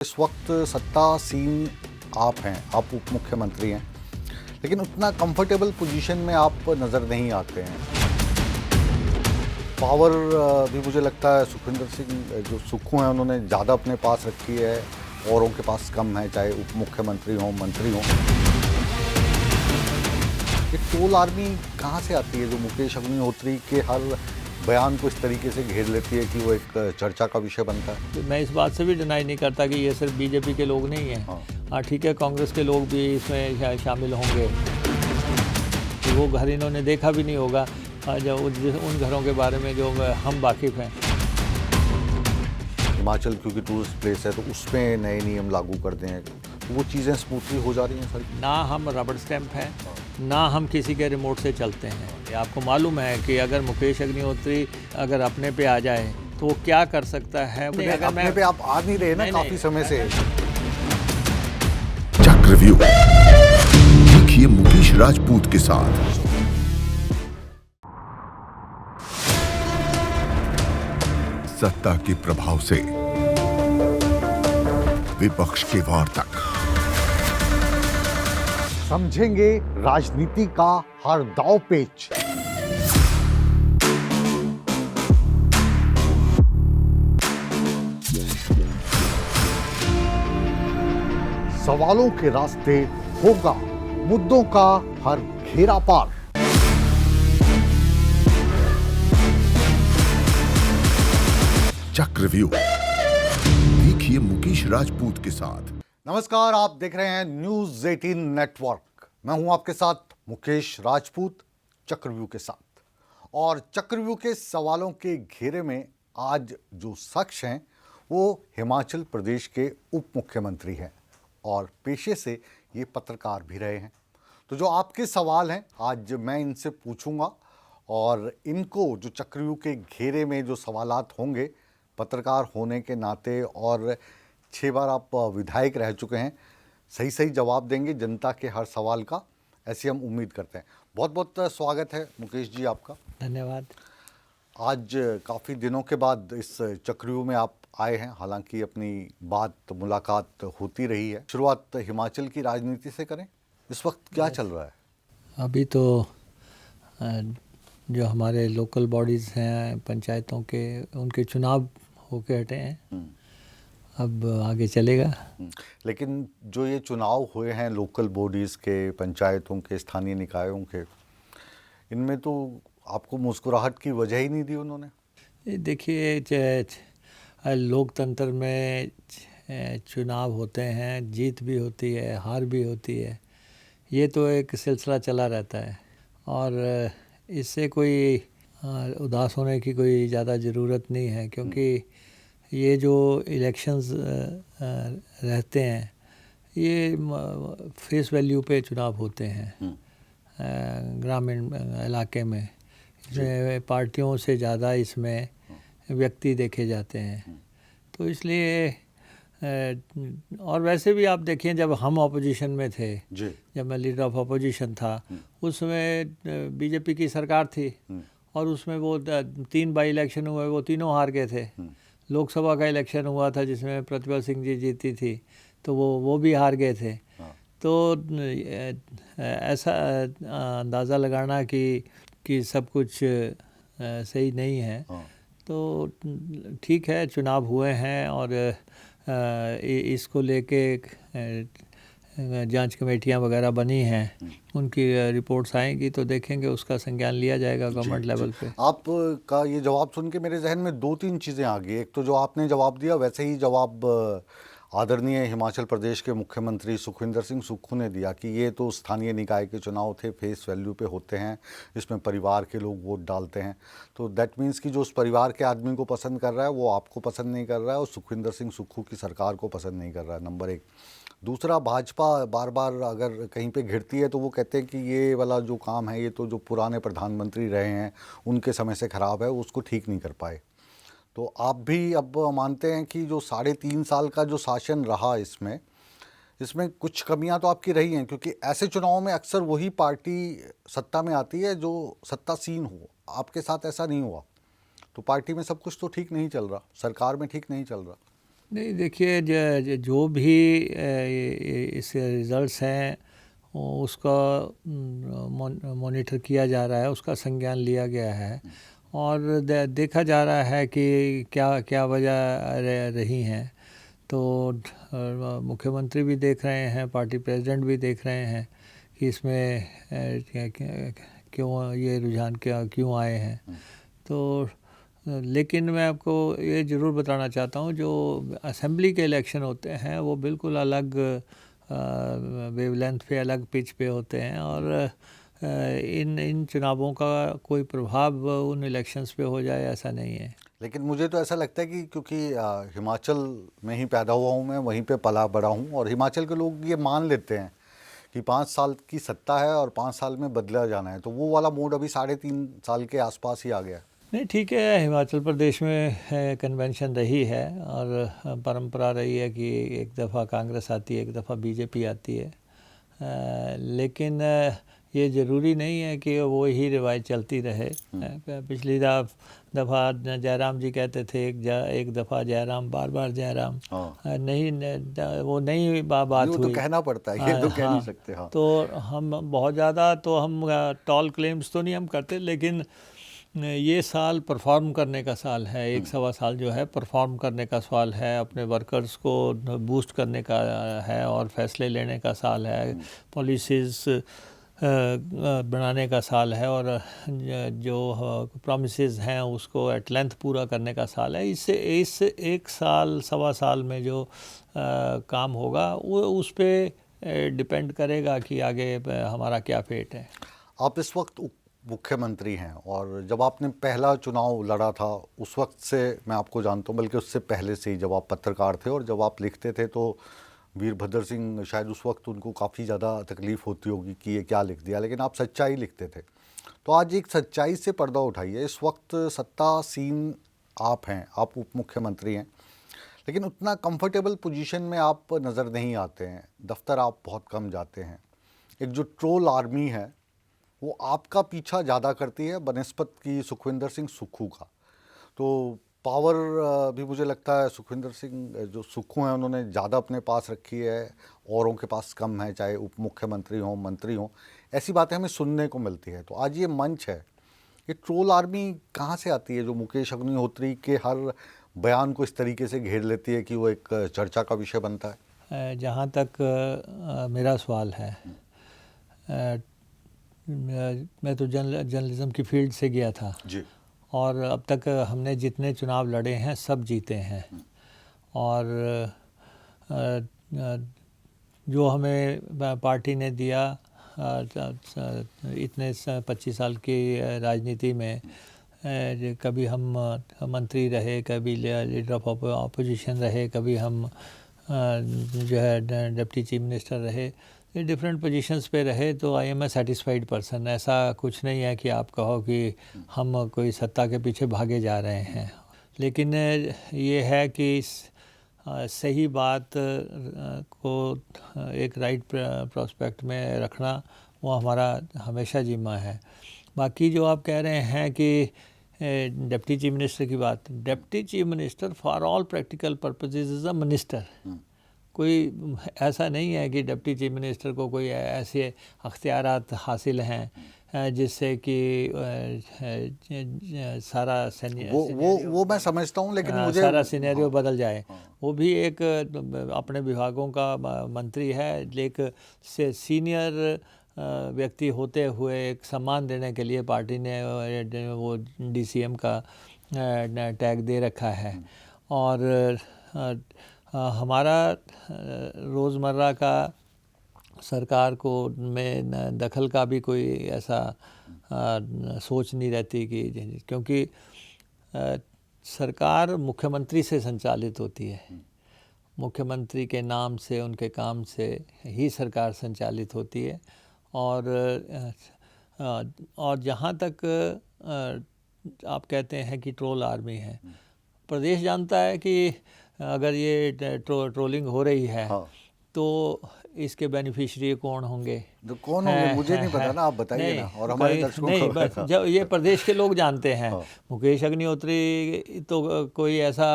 इस वक्त सत्तासीन आप हैं, आप उप मुख्यमंत्री हैं, लेकिन उतना कंफर्टेबल पोजीशन में आप नज़र नहीं आते हैं। पावर भी मुझे लगता है सुखविंदर सिंह जो सुक्खू हैं उन्होंने ज़्यादा अपने पास रखी है, औरों के पास कम है, चाहे उप मुख्यमंत्री हों, मंत्री हों। ये टोल आर्मी कहाँ से आती है जो मुकेश अग्निहोत्री के हर बयान को इस तरीके से घेर लेती है कि वो एक चर्चा का विषय बनता है? तो मैं इस बात से भी डिनाई नहीं करता कि ये सिर्फ बीजेपी के लोग नहीं हैं। हाँ ठीक है, कांग्रेस के लोग भी इसमें शामिल होंगे। तो वो घर इन्होंने देखा भी नहीं होगा जो उन घरों के बारे में जो हम वाकिफ़ हैं। हिमाचल क्योंकि टूरिस्ट प्लेस है तो उसमें नए नियम लागू कर दें तो वो चीज़ें स्मूथली हो जा रही हैं सर? ना हम रबड़ स्टैंप हैं, ना हम किसी के रिमोट से चलते हैं। आपको मालूम है कि अगर मुकेश अग्निहोत्री अगर अपने पे आ जाए तो वो क्या कर सकता है? अगर अपने पे आप आ नहीं रहे ना काफ़ी समय से। चक्रव्यूह देखिए मुकेश राजपूत के साथ। सत्ता के प्रभाव से विपक्ष के वार तक समझेंगे राजनीति का हर दांव पेच। सवालों के रास्ते होगा मुद्दों का हर घेरा पार। चक्रव्यूह देखिए मुकेश राजपूत के साथ। नमस्कार, आप देख रहे हैं न्यूज़ 18 नेटवर्क। मैं हूं आपके साथ मुकेश राजपूत, चक्रव्यूह के साथ। और चक्रव्यूह के सवालों के घेरे में आज जो शख्स हैं वो हिमाचल प्रदेश के उप मुख्यमंत्री हैं और पेशे से ये पत्रकार भी रहे हैं। तो जो आपके सवाल हैं आज मैं इनसे पूछूंगा और इनको जो चक्रव्यूह के घेरे में जो सवालात होंगे, पत्रकार होने के नाते और 6 बार आप विधायक रह चुके हैं, सही सही जवाब देंगे जनता के हर सवाल का, ऐसी हम उम्मीद करते हैं। बहुत बहुत स्वागत है मुकेश जी आपका। धन्यवाद। आज काफ़ी दिनों के बाद इस चक्रव्यूह में आप आए हैं, हालांकि अपनी बात मुलाकात होती रही है। शुरुआत हिमाचल की राजनीति से करें। इस वक्त क्या चल रहा है? अभी तो जो हमारे लोकल बॉडीज़ हैं पंचायतों के, उनके चुनाव होके हटे हैं। अब आगे चलेगा। लेकिन जो ये चुनाव हुए हैं लोकल बॉडीज़ के, पंचायतों के, स्थानीय निकायों के, इनमें तो आपको मुस्कुराहट की वजह ही नहीं दी उन्होंने। देखिए, लोकतंत्र में चुनाव होते हैं, जीत भी होती है, हार भी होती है। ये तो एक सिलसिला चला रहता है और इससे कोई उदास होने की कोई ज़्यादा ज़रूरत नहीं है, क्योंकि ये जो इलेक्शंस रहते हैं ये फेस वैल्यू पे चुनाव होते हैं ग्रामीण इलाके में। इसमें पार्टियों से ज़्यादा इसमें व्यक्ति देखे जाते हैं। तो इसलिए और वैसे भी आप देखिए, जब हम ऑपोजिशन में थे, जब मैं लीडर ऑफ ऑपोजिशन था, उसमें बीजेपी की सरकार थी और उसमें वो 3 बाई इलेक्शन हुए, वो तीनों हार गए थे। लोकसभा का इलेक्शन हुआ था जिसमें प्रतिभा सिंह जी जीती थी, तो वो भी हार गए थे। तो ऐसा अंदाज़ा लगाना कि सब कुछ सही नहीं है। तो ठीक है, चुनाव हुए हैं और इसको लेके जांच कमेटियां वगैरह बनी हैं, उनकी रिपोर्ट्स आएंगी तो देखेंगे, उसका संज्ञान लिया जाएगा गवर्नमेंट लेवल पे। आपका ये जवाब सुन के मेरे जहन में 2-3 चीज़ें आ गई। एक तो जो आपने जवाब दिया वैसे ही जवाब आदरणीय हिमाचल प्रदेश के मुख्यमंत्री सुखविंदर सिंह सुक्खू ने दिया कि ये तो स्थानीय निकाय के चुनाव थे, फेस वैल्यू पे होते हैं, इसमें परिवार के लोग वोट डालते हैं। तो दैट मीन्स कि जो उस परिवार के आदमी को पसंद कर रहा है वो आपको पसंद नहीं कर रहा है और सुखविंदर सिंह सुक्खू की सरकार को पसंद नहीं कर रहा है, नंबर 1। दूसरा, भाजपा बार बार अगर कहीं पे घिरती है तो वो कहते हैं कि ये वाला जो काम है ये तो जो पुराने प्रधानमंत्री रहे हैं उनके समय से ख़राब है, उसको ठीक नहीं कर पाए। तो आप भी अब मानते हैं कि जो 3.5 साल का जो शासन रहा इसमें कुछ कमियां तो आपकी रही हैं, क्योंकि ऐसे चुनावों में अक्सर वही पार्टी सत्ता में आती है जो सत्तासीन हो। आपके साथ ऐसा नहीं हुआ, तो पार्टी में सब कुछ तो ठीक नहीं चल रहा, सरकार में ठीक नहीं चल रहा। नहीं देखिए, जो भी इसके रिज़ल्ट्स हैं उसका मॉनिटर किया जा रहा है, उसका संज्ञान लिया गया है और देखा जा रहा है कि क्या क्या वजह रही हैं। तो मुख्यमंत्री भी देख रहे हैं, पार्टी प्रेसिडेंट भी देख रहे हैं कि इसमें क्यों ये रुझान क्यों आए हैं। तो लेकिन मैं आपको ये ज़रूर बताना चाहता हूँ, जो असेंबली के इलेक्शन होते हैं वो बिल्कुल अलग वेवलेंथ पे, अलग पिच पे होते हैं और इन चुनावों का कोई प्रभाव उन इलेक्शंस पे हो जाए ऐसा नहीं है। लेकिन मुझे तो ऐसा लगता है कि क्योंकि हिमाचल में ही पैदा हुआ हूँ मैं, वहीं पे पला बड़ा हूँ और हिमाचल के लोग ये मान लेते हैं कि 5 साल की सत्ता है और 5 साल में बदला जाना है, तो वो वाला मोड अभी 3.5 साल के आसपास ही आ गया है। नहीं ठीक है, हिमाचल प्रदेश में कन्वेंशन रही है और परंपरा रही है कि एक दफ़ा कांग्रेस आती है, एक दफ़ा बीजेपी आती है, लेकिन ये ज़रूरी नहीं है कि वो ही रिवाज चलती रहे। पिछली दफ़ा जयराम जी कहते थे एक दफ़ा जयराम बार बार जयराम, नहीं वो नहीं बात वो हुई। तो कहना पड़ता है, ये तो कह नहीं सकते। हाँ, तो हम बहुत ज़्यादा तो हम टॉल क्लेम्स तो नहीं हम करते, लेकिन ये साल परफॉर्म करने का साल है। 1 सवा साल जो है परफॉर्म करने का साल है, अपने वर्कर्स को बूस्ट करने का है और फैसले लेने का साल है, पॉलिसीज़ बनाने का साल है और जो प्रॉमिसेस हैं उसको एट लेंथ पूरा करने का साल है। इस 1 साल 1.25 साल में जो काम होगा वो उस पर डिपेंड करेगा कि आगे हमारा क्या फेट है। आप इस वक्त मुख्यमंत्री हैं और जब आपने पहला चुनाव लड़ा था उस वक्त से मैं आपको जानता हूँ, बल्कि उससे पहले से ही जब आप पत्रकार थे और जब आप लिखते थे तो वीरभद्र सिंह शायद उस वक्त उनको काफ़ी ज़्यादा तकलीफ़ होती होगी कि ये क्या लिख दिया, लेकिन आप सच्चाई लिखते थे। तो आज एक सच्चाई से पर्दा उठाइए। इस वक्त सत्तासीन आप हैं, आप उप मुख्यमंत्री हैं, लेकिन उतना कंफर्टेबल पोजीशन में आप नज़र नहीं आते हैं, दफ्तर आप बहुत कम जाते हैं। एक जो ट्रोल आर्मी है वो आपका पीछा ज़्यादा करती है बनिस्बत की सुखविंदर सिंह सुक्खू का। तो पावर भी मुझे लगता है सुखविंदर सिंह जो सुक्खू हैं उन्होंने ज़्यादा अपने पास रखी है, औरों के पास कम है, चाहे उप मुख्यमंत्री हों, मंत्री हों, ऐसी बातें हमें सुनने को मिलती है। तो आज ये मंच है, ये ट्रोल आर्मी कहाँ से आती है जो मुकेश अग्निहोत्री के हर बयान को इस तरीके से घेर लेती है कि वो एक चर्चा का विषय बनता है? जहाँ तक मेरा सवाल है, मैं तो जर्नलिज्म की फील्ड से गया था जी, और अब तक हमने जितने चुनाव लड़े हैं सब जीते हैं और जो हमें पार्टी ने दिया इतने 25 साल की राजनीति में, कभी हम मंत्री रहे, कभी लीडर ऑफ ऑपोजिशन रहे, कभी हम जो है डिप्टी चीफ मिनिस्टर रहे, डिफरेंट पोजीशंस पे रहे, तो I am a satisfied person. ऐसा कुछ नहीं है कि आप कहो कि हम कोई सत्ता के पीछे भागे जा रहे हैं, लेकिन ये है कि सही बात को एक राइट प्रोस्पेक्ट में रखना वो हमारा हमेशा जिम्मा है। बाकी जो आप कह रहे हैं कि डिप्टी चीफ मिनिस्टर की बात, deputy chief minister for all practical purposes is a minister. कोई ऐसा नहीं है कि डिप्टी चीफ मिनिस्टर को कोई ऐसे अख्तियारात हासिल हैं जिससे कि सारा वो मैं समझता हूँ, लेकिन मुझे सारा सिनेरियो बदल जाए। वो भी एक अपने विभागों का मंत्री है, एक सीनियर व्यक्ति होते हुए एक सम्मान देने के लिए पार्टी ने वो DCM का टैग दे रखा है और हमारा रोज़मर्रा का सरकार को में दखल का भी कोई ऐसा सोच नहीं रहती कि, क्योंकि सरकार मुख्यमंत्री से संचालित होती है, मुख्यमंत्री के नाम से, उनके काम से ही सरकार संचालित होती है और जहाँ तक आप कहते हैं कि ट्रोल आर्मी है, प्रदेश जानता है कि अगर ये ट्रोलिंग हो रही है तो इसके बेनिफिशियरी कौन होंगे, तो कौन होंगे मुझे नहीं पता ना, आप बताइए ना, और हमारे दर्शकों नहीं, को बस जब ये प्रदेश के लोग जानते हैं। हाँ। मुकेश अग्निहोत्री तो कोई ऐसा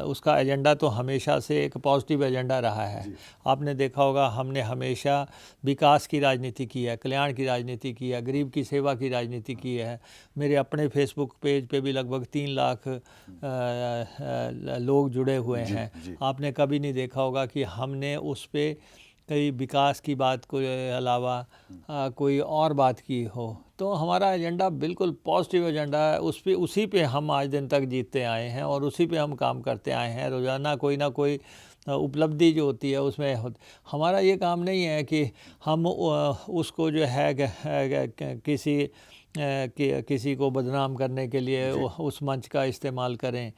उसका एजेंडा तो हमेशा से एक पॉजिटिव एजेंडा रहा है। आपने देखा होगा, हमने हमेशा विकास की राजनीति की है, कल्याण की राजनीति की है, गरीब की सेवा की राजनीति की है। मेरे अपने फेसबुक पेज पे भी लगभग 3 लाख लोग जुड़े हुए हैं। आपने कभी नहीं देखा होगा कि हमने उस पे कई विकास की बात को अलावा कोई और बात की हो। तो हमारा एजेंडा बिल्कुल पॉजिटिव एजेंडा है, उसी पे हम आज दिन तक जीतते आए हैं और उसी पे हम काम करते आए हैं। रोज़ाना कोई ना कोई उपलब्धि जो होती है उसमें हमारा ये काम नहीं है कि हम उसको जो है किसी को बदनाम करने के लिए उस मंच का इस्तेमाल करें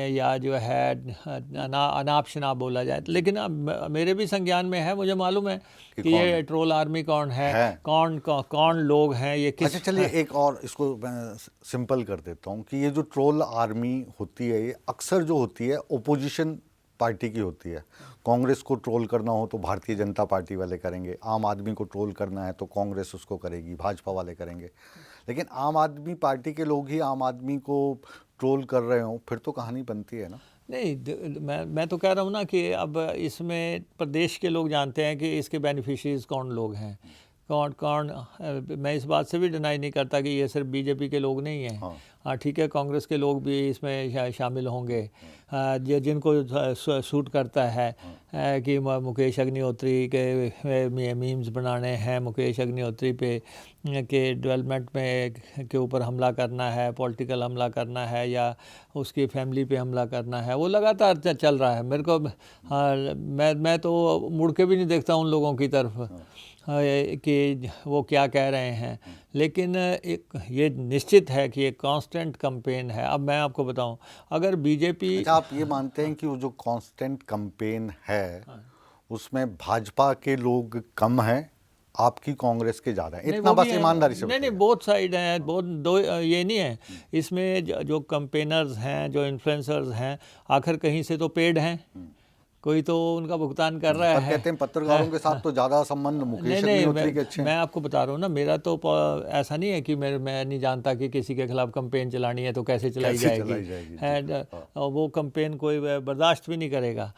या जो है अनाप शनाप बोला जाए। लेकिन अब मेरे भी संज्ञान में है, मुझे मालूम है कि ये ट्रोल आर्मी कौन है। कौन लोग हैं, ये किस। अच्छा चलिए, एक और इसको मैं सिंपल कर देता हूँ कि ये जो ट्रोल आर्मी होती है, ये अक्सर जो होती है ओपोजिशन पार्टी की होती है। कांग्रेस को ट्रोल करना हो तो भारतीय जनता पार्टी वाले करेंगे, आम आदमी को ट्रोल करना है तो कांग्रेस उसको करेगी, भाजपा वाले करेंगे। लेकिन आम आदमी पार्टी के लोग ही आम आदमी को ट्रोल कर रहे हो, फिर तो कहानी बनती है ना। नहीं, मैं तो कह रहा हूँ ना कि अब इसमें प्रदेश के लोग जानते हैं कि इसके बेनिफिशरीज कौन लोग हैं, कौन। मैं इस बात से भी डिनाई नहीं करता कि ये सिर्फ बीजेपी के लोग नहीं हैं। हाँ ठीक है, कांग्रेस के लोग भी इसमें शामिल होंगे, जिनको सूट करता है कि मुकेश अग्निहोत्री के मीम्स बनाने हैं, मुकेश अग्निहोत्री पे के डेवलपमेंट में के ऊपर हमला करना है, पॉलिटिकल हमला करना है या उसकी फैमिली पे हमला करना है, वो लगातार चल रहा है। मेरे को मैं तो मुड़ के भी नहीं देखता उन लोगों की तरफ कि वो क्या कह रहे हैं। लेकिन एक ये निश्चित है कि एक कांस्टेंट कैंपेन है। अब मैं आपको बताऊं, अगर बीजेपी। अच्छा, आप ये मानते हैं कि वो जो कांस्टेंट कैंपेन है उसमें भाजपा के लोग कम हैं, आपकी कांग्रेस के ज़्यादा हैं? इतना बस ईमानदारी से नहीं, बोथ साइड हैं, बहुत दो ये नहीं है। इसमें जो कैंपेनर्स हैं, जो इन्फ्लुएंसर्स हैं, आखिर कहीं से तो पेड हैं, कोई तो उनका भुगतान कर रहा है। कहते हैं पत्रकारों के साथ तो ज़्यादा संबंध मुकेश अग्निहोत्री के अच्छे हैं। मैं आपको बता रहा हूँ ना, मेरा तो ऐसा नहीं है कि मैं नहीं जानता कि किसी के खिलाफ कैंपेन चलानी है तो कैसे चलाई जाएगी। वो कैंपेन कोई बर्दाश्त भी नहीं करेगा।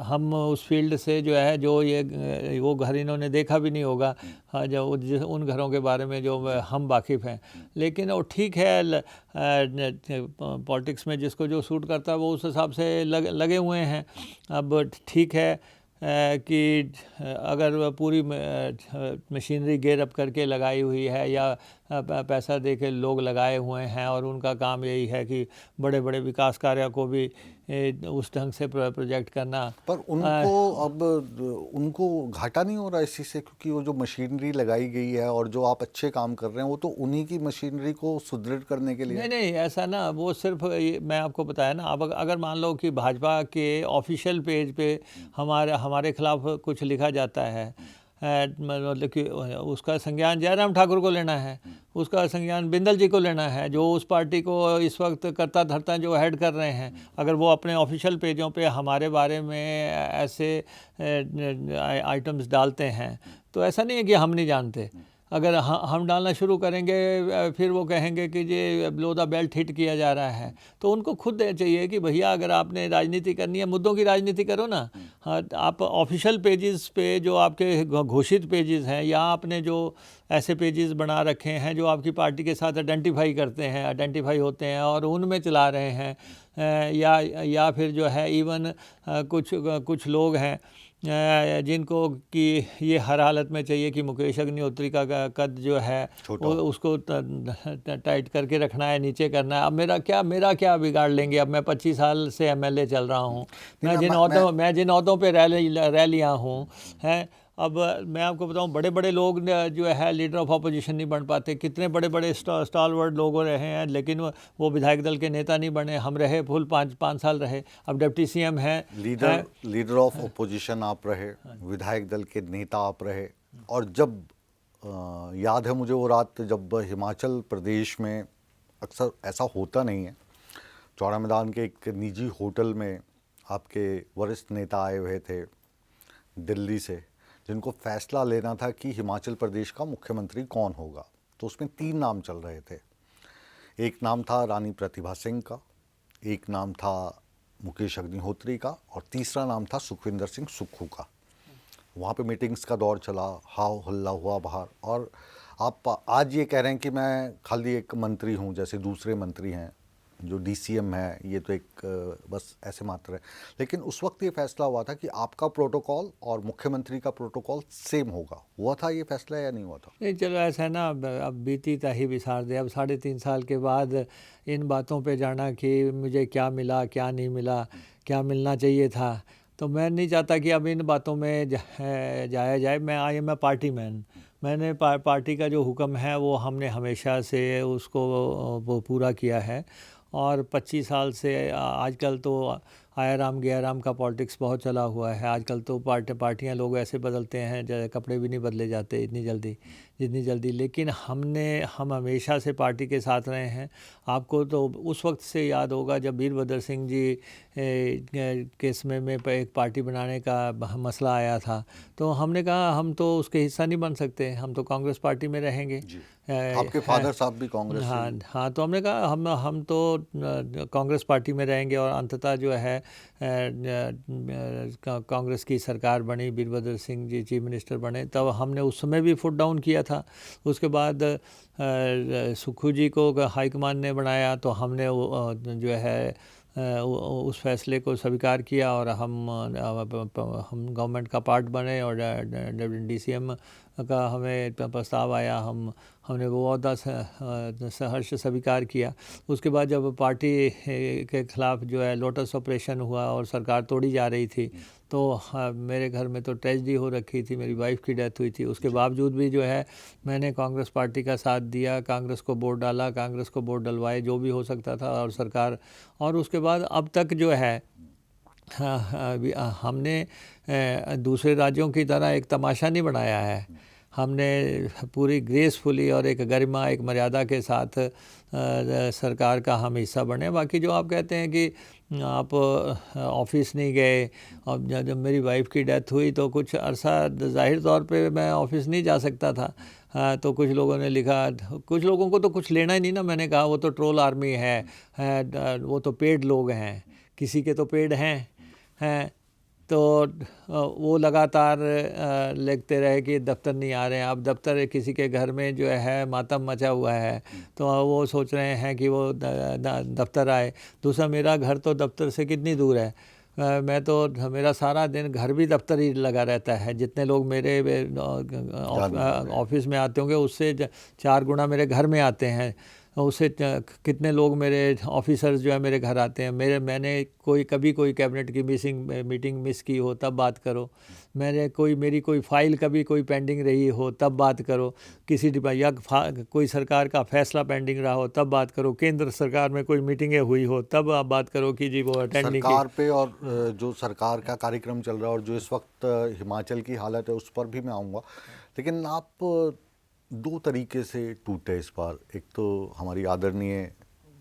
हम उस फील्ड से जो है, जो ये वो घर इन्होंने देखा भी नहीं होगा, जो उन घरों के बारे में जो हम वाकिफ़ हैं। लेकिन वो ठीक है, पॉलिटिक्स में जिसको जो सूट करता है वो उस हिसाब से लगे हुए हैं। अब ठीक है कि अगर पूरी मशीनरी गेयर अप करके लगाई हुई है या पैसा दे के लोग लगाए हुए हैं और उनका काम यही है कि बड़े बड़े विकास कार्य को भी उस ढंग से प्रोजेक्ट करना, पर उनको घाटा नहीं हो रहा इस चीज़ से, क्योंकि वो जो मशीनरी लगाई गई है और जो आप अच्छे काम कर रहे हैं वो तो उन्हीं की मशीनरी को सुदृढ़ करने के लिए। नहीं ऐसा ना, वो सिर्फ मैं आपको बताया ना, अब अगर मान लो कि भाजपा के ऑफिशियल पेज पे हमारे खिलाफ कुछ लिखा जाता है, मतलब कि उसका संज्ञान जयराम ठाकुर को लेना है, उसका संज्ञान बिंदल जी को लेना है, जो उस पार्टी को इस वक्त करता धरता जो हेड कर रहे हैं। अगर वो अपने ऑफिशियल पेजों पे हमारे बारे में ऐसे आइटम्स डालते हैं तो ऐसा नहीं है कि हम नहीं जानते। अगर हम डालना शुरू करेंगे फिर वो कहेंगे कि ये बिलो द बेल्ट हिट किया जा रहा है। तो उनको खुद चाहिए कि भैया अगर आपने राजनीति करनी है, मुद्दों की राजनीति करो ना। हाँ, आप ऑफिशियल पेजेस पे जो आपके घोषित पेजेस हैं या आपने जो ऐसे पेजेस बना रखे हैं जो आपकी पार्टी के साथ आइडेंटिफाई होते हैं और उनमें चला रहे हैं, या फिर जो है इवन कुछ लोग हैं जिनको कि ये हर हालत में चाहिए कि मुकेश अग्निहोत्री का कद जो है उसको टाइट करके रखना है, नीचे करना है। अब मेरा क्या बिगाड़ लेंगे? अब मैं 25 साल से एमएलए चल रहा हूँ, मैं जिन ओहदों पे रह लिया हूँ हैं। अब मैं आपको बताऊं, बड़े बड़े लोग जो है लीडर ऑफ अपोजिशन नहीं बन पाते। कितने बड़े बड़े स्टॉलवर्ड लोग रहे हैं लेकिन वो विधायक दल के नेता नहीं बने। हम रहे फुल 5 साल रहे। अब डिप्टी सीएम है, लीडर ऑफ अपोजिशन आप रहे, विधायक दल के नेता आप रहे। और जब याद है मुझे वो रात जब हिमाचल प्रदेश में अक्सर ऐसा होता नहीं है, चौड़ा मैदान के एक निजी होटल में आपके वरिष्ठ नेता आए हुए थे दिल्ली से, जिनको फैसला लेना था कि हिमाचल प्रदेश का मुख्यमंत्री कौन होगा, तो उसमें 3 नाम चल रहे थे। एक नाम था रानी प्रतिभा सिंह का, एक नाम था मुकेश अग्निहोत्री का और तीसरा नाम था सुखविंदर सिंह सुक्खू का। वहाँ पे मीटिंग्स का दौर चला, हाव हल्ला हुआ बाहर, और आप आज ये कह रहे हैं कि मैं खाली एक मंत्री हूँ, जैसे दूसरे मंत्री हैं जो डीसीएम है, ये तो एक बस ऐसे मात्र है। लेकिन उस वक्त ये फैसला हुआ था कि आपका प्रोटोकॉल और मुख्यमंत्री का प्रोटोकॉल सेम होगा। हुआ था ये फैसला या नहीं हुआ था? नहीं, चलो ऐसा है ना, अब बीती ताही बिसार दे। अब 3.5 साल के बाद इन बातों पे जाना कि मुझे क्या मिला, क्या नहीं मिला, क्या मिलना चाहिए था, तो मैं नहीं चाहता कि अब इन बातों में जाया जाए। I am a party man. मैंने पार्टी का जो हुक्म है वो हमने हमेशा से उसको वो पूरा किया है। और 25 साल से आजकल तो आया राम गया राम का पॉलिटिक्स बहुत चला हुआ है। आजकल तो पार्टियां लोग ऐसे बदलते हैं, कपड़े भी नहीं बदले जाते जितनी जल्दी। लेकिन हम हमेशा से पार्टी के साथ रहे हैं। आपको तो उस वक्त से याद होगा जब वीरभद्र सिंह जी के समय में एक पार्टी बनाने का मसला आया था, तो हमने कहा हम तो उसके हिस्सा नहीं बन सकते, हम तो कांग्रेस पार्टी में रहेंगे। आपके फादर साहब भी कांग्रेस से? हाँ, तो हमने कहा हम तो कांग्रेस पार्टी में रहेंगे। और अंततः जो है कांग्रेस की सरकार बनी, वीरभद्र सिंह जी चीफ मिनिस्टर बने, तब हमने उस समय भी फुट डाउन किया था। उसके बाद सुक्खू जी को हाईकमान ने बनाया, तो हमने जो है उस फैसले को स्वीकार किया और हम गवर्नमेंट का पार्ट बने। और डीसीएम का हमें प्रस्ताव आया, हमने वो ओहदा सहर्ष स्वीकार किया। उसके बाद जब पार्टी के खिलाफ जो है लोटस ऑपरेशन हुआ और सरकार तोड़ी जा रही थी, तो मेरे घर में तो ट्रेजेडी हो रखी थी, मेरी वाइफ की डेथ हुई थी। उसके बावजूद भी जो है मैंने कांग्रेस पार्टी का साथ दिया, कांग्रेस को वोट डाला, कांग्रेस को वोट डलवाए जो भी हो सकता था, और सरकार। और उसके बाद अब तक जो है हमने दूसरे राज्यों की तरह एक तमाशा नहीं बनाया है। हमने पूरी ग्रेसफुली और एक गरिमा, एक मर्यादा के साथ सरकार का हम हिस्सा बने। बाकी जो आप कहते हैं कि आप ऑफिस नहीं गए, और जब मेरी वाइफ की डेथ हुई तो कुछ अरसा ज़ाहिर तौर पे मैं ऑफिस नहीं जा सकता था। तो कुछ लोगों ने लिखा, कुछ लोगों को तो कुछ लेना ही नहीं ना। मैंने कहा वो तो ट्रोल आर्मी है, वो तो पेड लोग हैं, किसी के तो पेड हैं। तो वो लगातार लिखते रहे कि दफ्तर नहीं आ रहे हैं। अब दफ्तर किसी के घर में जो है मातम मचा हुआ है, तो वो सोच रहे हैं कि वो दफ्तर आए। दूसरा, मेरा घर तो दफ्तर से कितनी दूर है, मैं तो मेरा सारा दिन घर भी दफ्तर ही लगा रहता है। जितने लोग मेरे ऑफिस में आते होंगे उससे 4 गुना मेरे घर में आते हैं। उससे कितने लोग मेरे ऑफिसर्स जो है मेरे घर आते हैं। मैंने कभी कोई कैबिनेट की मीटिंग मिस की हो तब बात करो, मेरी कोई फाइल कभी कोई पेंडिंग रही हो तब बात करो, किसी या कोई सरकार का फैसला पेंडिंग रहा हो तब बात करो, केंद्र सरकार में कोई मीटिंगें हुई हो तब आप बात करो कि जी वो अटेंड नहीं की। सरकार पे और जो सरकार का कार्यक्रम चल रहा है और जो इस वक्त हिमाचल की हालत है उस पर भी मैं आऊँगा। लेकिन आप 2 तरीके से टूटे इस बार। एक तो हमारी आदरणीय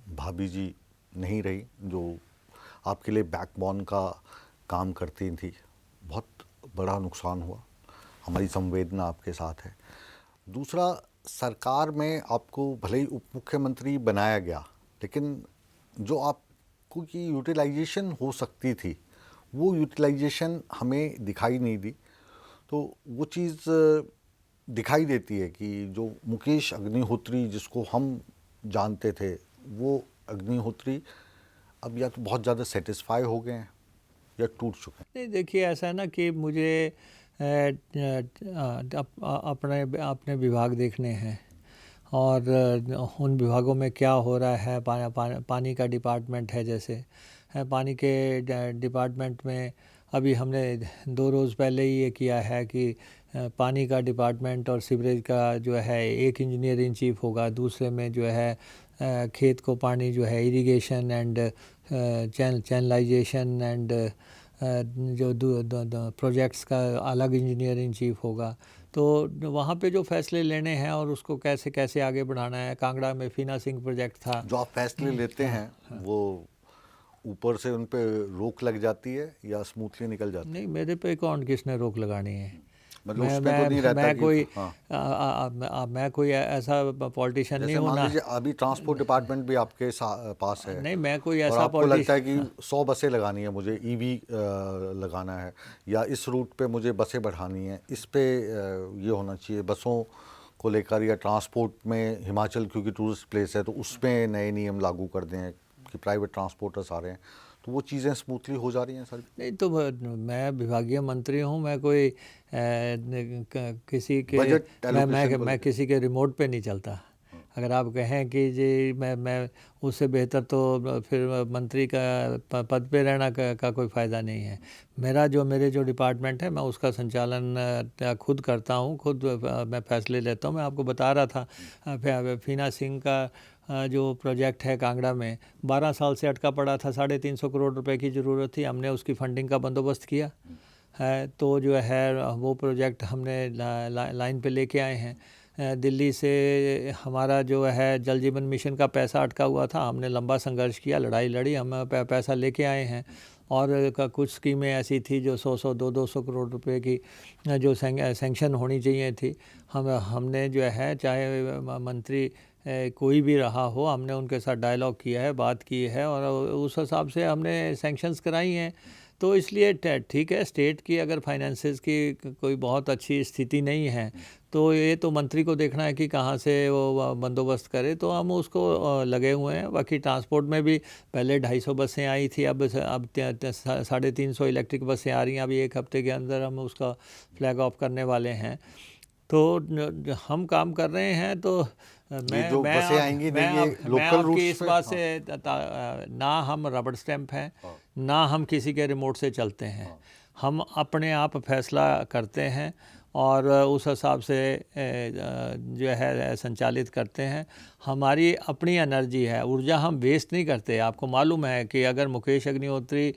भाभी जी नहीं रही, जो आपके लिए बैकबोन का काम करती थी। बहुत बड़ा नुकसान हुआ, हमारी संवेदना आपके साथ है। दूसरा, सरकार में आपको भले ही उप मुख्यमंत्री बनाया गया, लेकिन जो आपको की यूटिलाइजेशन हो सकती थी वो यूटिलाइजेशन हमें दिखाई नहीं दी। तो वो चीज़ दिखाई देती है कि जो मुकेश अग्निहोत्री जिसको हम जानते थे, वो अग्निहोत्री अब या तो बहुत ज़्यादा सेटिस्फाई हो गए हैं या टूट चुके हैं। नहीं, देखिए ऐसा है ना कि मुझे अपने विभाग देखने हैं, और उन विभागों में क्या हो रहा है। पानी का डिपार्टमेंट है, जैसे पानी के डिपार्टमेंट में अभी हमने 2 रोज़ पहले ही ये किया है कि पानी का डिपार्टमेंट और सीवरेज का जो है एक इंजीनियर इन चीफ होगा, दूसरे में जो है खेत को पानी जो है इरिगेशन एंड चैनलाइजेशन एंड जो प्रोजेक्ट्स का अलग इंजीनियर इन चीफ होगा। तो वहाँ पे जो फैसले लेने हैं और उसको कैसे कैसे आगे बढ़ाना है। कांगड़ा में फीना सिंह प्रोजेक्ट था। जो आप फैसले लेते हैं वो ऊपर से उन पे रोक लग जाती है या स्मूथली निकल जाती है? नहीं, मेरे पे किसने रोक लगानी है। मतलब उसमें तो नहीं रहता मैं कि कोई हाँ। मैं कोई ऐसा पॉलिटिशियन नहीं जैसे हूँ मान ना। लीजिए अभी ट्रांसपोर्ट डिपार्टमेंट भी आपके पास है, नहीं, मैं कोई और ऐसा आपको लगता है पॉलिटिशियन। कि 100 बसें लगानी है, मुझे ईवी लगाना है, या इस रूट पे मुझे बसें बढ़ानी है, इस पे ये होना चाहिए बसों को लेकर, या ट्रांसपोर्ट में हिमाचल क्योंकि टूरिस्ट प्लेस है तो उसमें नए नियम लागू कर दें कि प्राइवेट ट्रांसपोर्टर्स आ रहे हैं, तो वो चीज़ें स्मूथली हो जा रही हैं सर? नहीं तो मैं विभागीय मंत्री हूँ, मैं कोई किसी के बजट एलोकेशन को मैं लेकर किसी के रिमोट पे नहीं चलता। अगर आप कहें कि जी मैं उससे बेहतर तो फिर मंत्री का पद पे रहना का कोई फ़ायदा नहीं है। मेरे जो डिपार्टमेंट है मैं उसका संचालन खुद करता हूँ, खुद मैं फ़ैसले लेता हूँ। मैं आपको बता रहा था फीना सिंह का जो प्रोजेक्ट है कांगड़ा में 12 साल से अटका पड़ा था, 350 करोड़ रुपए की ज़रूरत थी, हमने उसकी फंडिंग का बंदोबस्त किया है। तो जो है वो प्रोजेक्ट हमने लाइन पे लेके आए हैं। दिल्ली से हमारा जो है जल जीवन मिशन का पैसा अटका हुआ था, हमने लंबा संघर्ष किया, लड़ाई लड़ी, हम पैसा लेके आए हैं। और कुछ स्कीमें ऐसी थी जो 100 200 करोड़ रुपए की जो सैंक्शन होनी चाहिए थी, हमने जो है चाहे मंत्री कोई भी रहा हो, हमने उनके साथ डायलॉग किया है, बात की है, और उस हिसाब से हमने सैंक्शंस कराई हैं। तो इसलिए ठीक है, स्टेट की अगर फाइनेंसेस की कोई बहुत अच्छी स्थिति नहीं है तो ये तो मंत्री को देखना है कि कहाँ से वो बंदोबस्त करे, तो हम उसको लगे हुए हैं। बाकी ट्रांसपोर्ट में भी पहले 250 बसें आई थी, अब 350 इलेक्ट्रिक बसें आ रही हैं। अभी एक हफ्ते के अंदर हम उसका फ्लैग ऑफ करने वाले हैं। तो हम काम कर रहे हैं। तो ये जो बसें आएंगी नहीं, ये मैं लोकल आपकी रूट्स इस पे? बात से ना हम रबड़ स्टैंप हैं, ना हम किसी के रिमोट से चलते हैं। हम अपने आप फैसला करते हैं और उस हिसाब से जो है संचालित करते हैं। हमारी अपनी एनर्जी है, ऊर्जा हम वेस्ट नहीं करते। आपको मालूम है कि अगर मुकेश अग्निहोत्री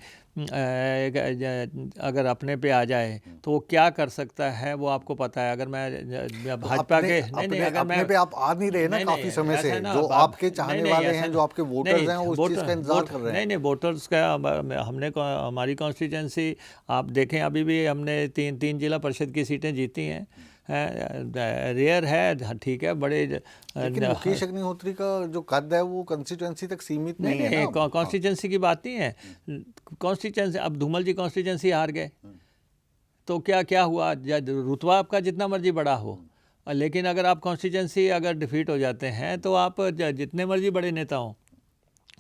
अगर अपने पे आ जाए तो वो क्या कर सकता है, वो आपको पता है। अगर मैं भाजपा के अपने पे आप आ नहीं रहे ना काफी समय से, जो आपके चाहने वाले हैं, जो आपके वोटर्स हैं, वो उस चीज का इंतजार कर रहे हैं। नहीं, वोटर्स का हमारी कॉन्स्टिट्यूंसी आप देखें, अभी भी हमने तीन जिला परिषद की सीटें जीती हैं। रेयर है, ठीक है, बड़े लेकिन मुकेश अग्निहोत्री का जो कद है वो कंस्टिट्यूएंसी तक सीमित नहीं है ना। कॉन्स्टिट्यूंसी की बात नहीं है। कॉन्स्टिट्यूंसी, अब धूमल जी कॉन्स्टिट्यूंसी हार गए तो क्या हुआ? रुतबा आपका जितना मर्जी बड़ा हो, लेकिन अगर आप कॉन्स्टिट्यूंसी अगर डिफीट हो जाते हैं तो आप जितने मर्जी बड़े नेता हों।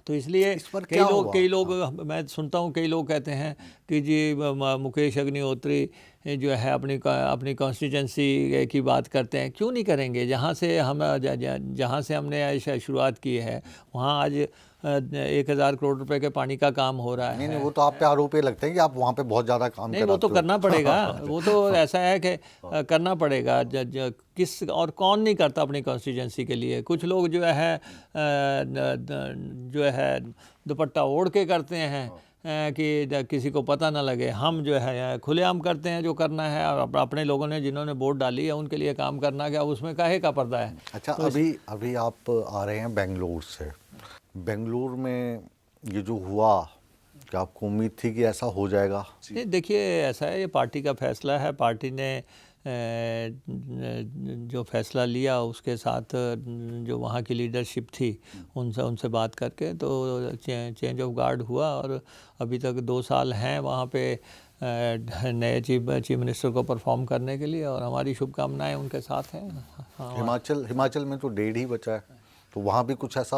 तो इसलिए कई लोग मैं सुनता हूँ, कई लोग कहते हैं कि जी मुकेश अग्निहोत्री जो है अपनी कॉन्स्टिट्यूंसी की बात करते हैं। क्यों नहीं करेंगे? जहाँ से हमने शुरुआत की है वहाँ आज 1000 करोड़ रुपए के पानी का काम हो रहा है। नहीं, वो तो आप पे आरोप ये लगता है कि आप वहाँ पे बहुत ज़्यादा काम नहीं, वो तो करना पड़ेगा। वो तो ऐसा है कि करना पड़ेगा। किस और कौन नहीं करता अपनी कॉन्स्टिट्यूंसी के लिए? कुछ लोग जो है दुपट्टा ओढ़ के करते हैं कि किसी को पता ना लगे। हम जो है खुलेआम करते हैं जो करना है, और अपने लोगों ने जिन्होंने वोट डाली है उनके लिए काम करना, क्या उसमें काहे का पर्दा है? अच्छा, तो अभी आप आ रहे हैं बेंगलोर से। बेंगलोर में ये जो हुआ, क्या आपको उम्मीद थी कि ऐसा हो जाएगा? नहीं, देखिए, ऐसा है, ये पार्टी का फैसला है। पार्टी ने जो फैसला लिया उसके साथ जो वहाँ की लीडरशिप थी उनसे बात करके तो चेंज ऑफ गार्ड हुआ, और अभी तक 2 साल हैं वहाँ पे नए चीफ मिनिस्टर को परफॉर्म करने के लिए, और हमारी शुभकामनाएं उनके साथ हैं। हाँ, हिमाचल में तो 1.5 ही बचा है, तो वहाँ भी कुछ ऐसा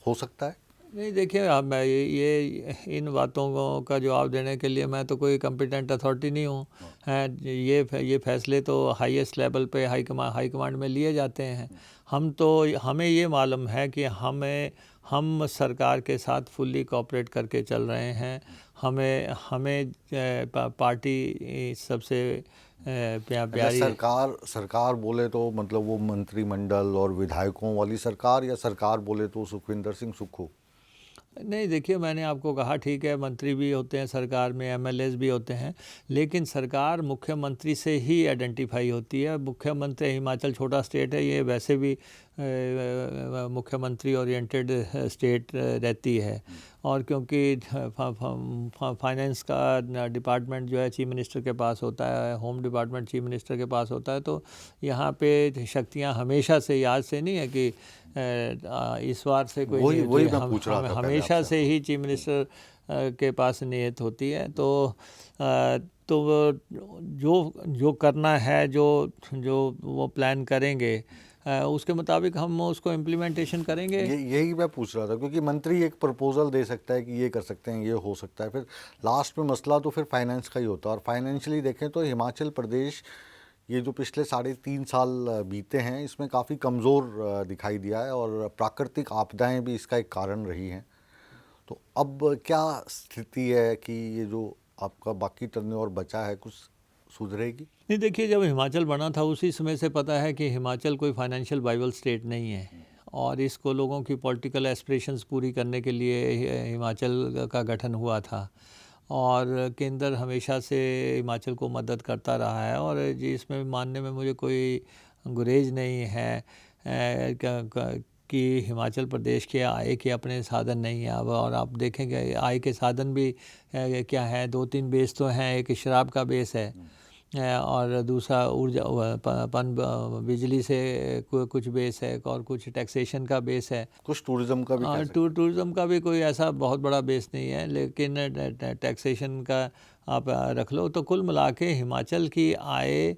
हो सकता है? नहीं, देखिए, अब मैं ये इन बातों का जवाब देने के लिए मैं तो कोई कॉम्पिटेंट अथॉरिटी नहीं हूँ। ये फैसले तो हाईएस्ट लेवल पे हाई कमांड में लिए जाते हैं। हमें ये मालूम है कि हम सरकार के साथ फुल्ली कोऑपरेट करके चल रहे हैं। हमें पार्टी सबसे प्यारी। सरकार बोले तो मतलब वो मंत्रिमंडल और विधायकों वाली सरकार, या सरकार बोले तो सुखविंदर सिंह सुक्खू? नहीं, देखिए, मैंने आपको कहा, ठीक है, मंत्री भी होते हैं सरकार में, एमएलएस भी होते हैं, लेकिन सरकार मुख्यमंत्री से ही आइडेंटिफाई होती है। मुख्यमंत्री, हिमाचल छोटा स्टेट है, ये वैसे भी मुख्यमंत्री ओरिएंटेड स्टेट रहती है, और क्योंकि फाइनेंस का डिपार्टमेंट जो है चीफ मिनिस्टर के पास होता है, होम डिपार्टमेंट चीफ मिनिस्टर के पास होता है, तो यहाँ पे शक्तियाँ हमेशा से, आज से नहीं है कि इस बार से कोई वही नहीं होती है, मैं पूछ रहा था पहले हमेशा आपसे। से ही चीफ मिनिस्टर के पास नियत होती है। तो जो करना है, जो वो प्लान करेंगे, उसके मुताबिक हम उसको इम्प्लीमेंटेशन करेंगे। यही मैं पूछ रहा था, क्योंकि मंत्री एक प्रपोजल दे सकता है कि ये कर सकते हैं, ये हो सकता है, फिर लास्ट में मसला तो फिर फाइनेंस का ही होता है। और फाइनेंशियली देखें तो हिमाचल प्रदेश ये जो पिछले 3.5 साल बीते हैं, इसमें काफ़ी कमज़ोर दिखाई दिया है, और प्राकृतिक आपदाएं भी इसका एक कारण रही हैं। तो अब क्या स्थिति है कि ये जो आपका बाकी टर्नओवर बचा है, कुछ सुधरेगी? नहीं, देखिए, जब हिमाचल बना था उसी समय से पता है कि हिमाचल कोई फाइनेंशियल वाइबल स्टेट नहीं है, और इसको लोगों की पॉलिटिकल एस्पिरेशंस पूरी करने के लिए हिमाचल का गठन हुआ था, और केंद्र हमेशा से हिमाचल को मदद करता रहा है, और जी इसमें मानने में मुझे कोई गुरेज नहीं है कि हिमाचल प्रदेश के आय के अपने साधन नहीं है अब। और आप देखेंगे आय के साधन भी क्या है, 2-3 बेस तो हैं। एक शराब का बेस है, और दूसरा ऊर्जा बिजली से कुछ बेस है, और कुछ टैक्सेशन का बेस है, कुछ टूरिज्म का भी कह सकते हैं। टूरिज्म का भी कोई ऐसा बहुत बड़ा बेस नहीं है, लेकिन टैक्सेशन का आप रख लो, तो कुल मिला के हिमाचल की आय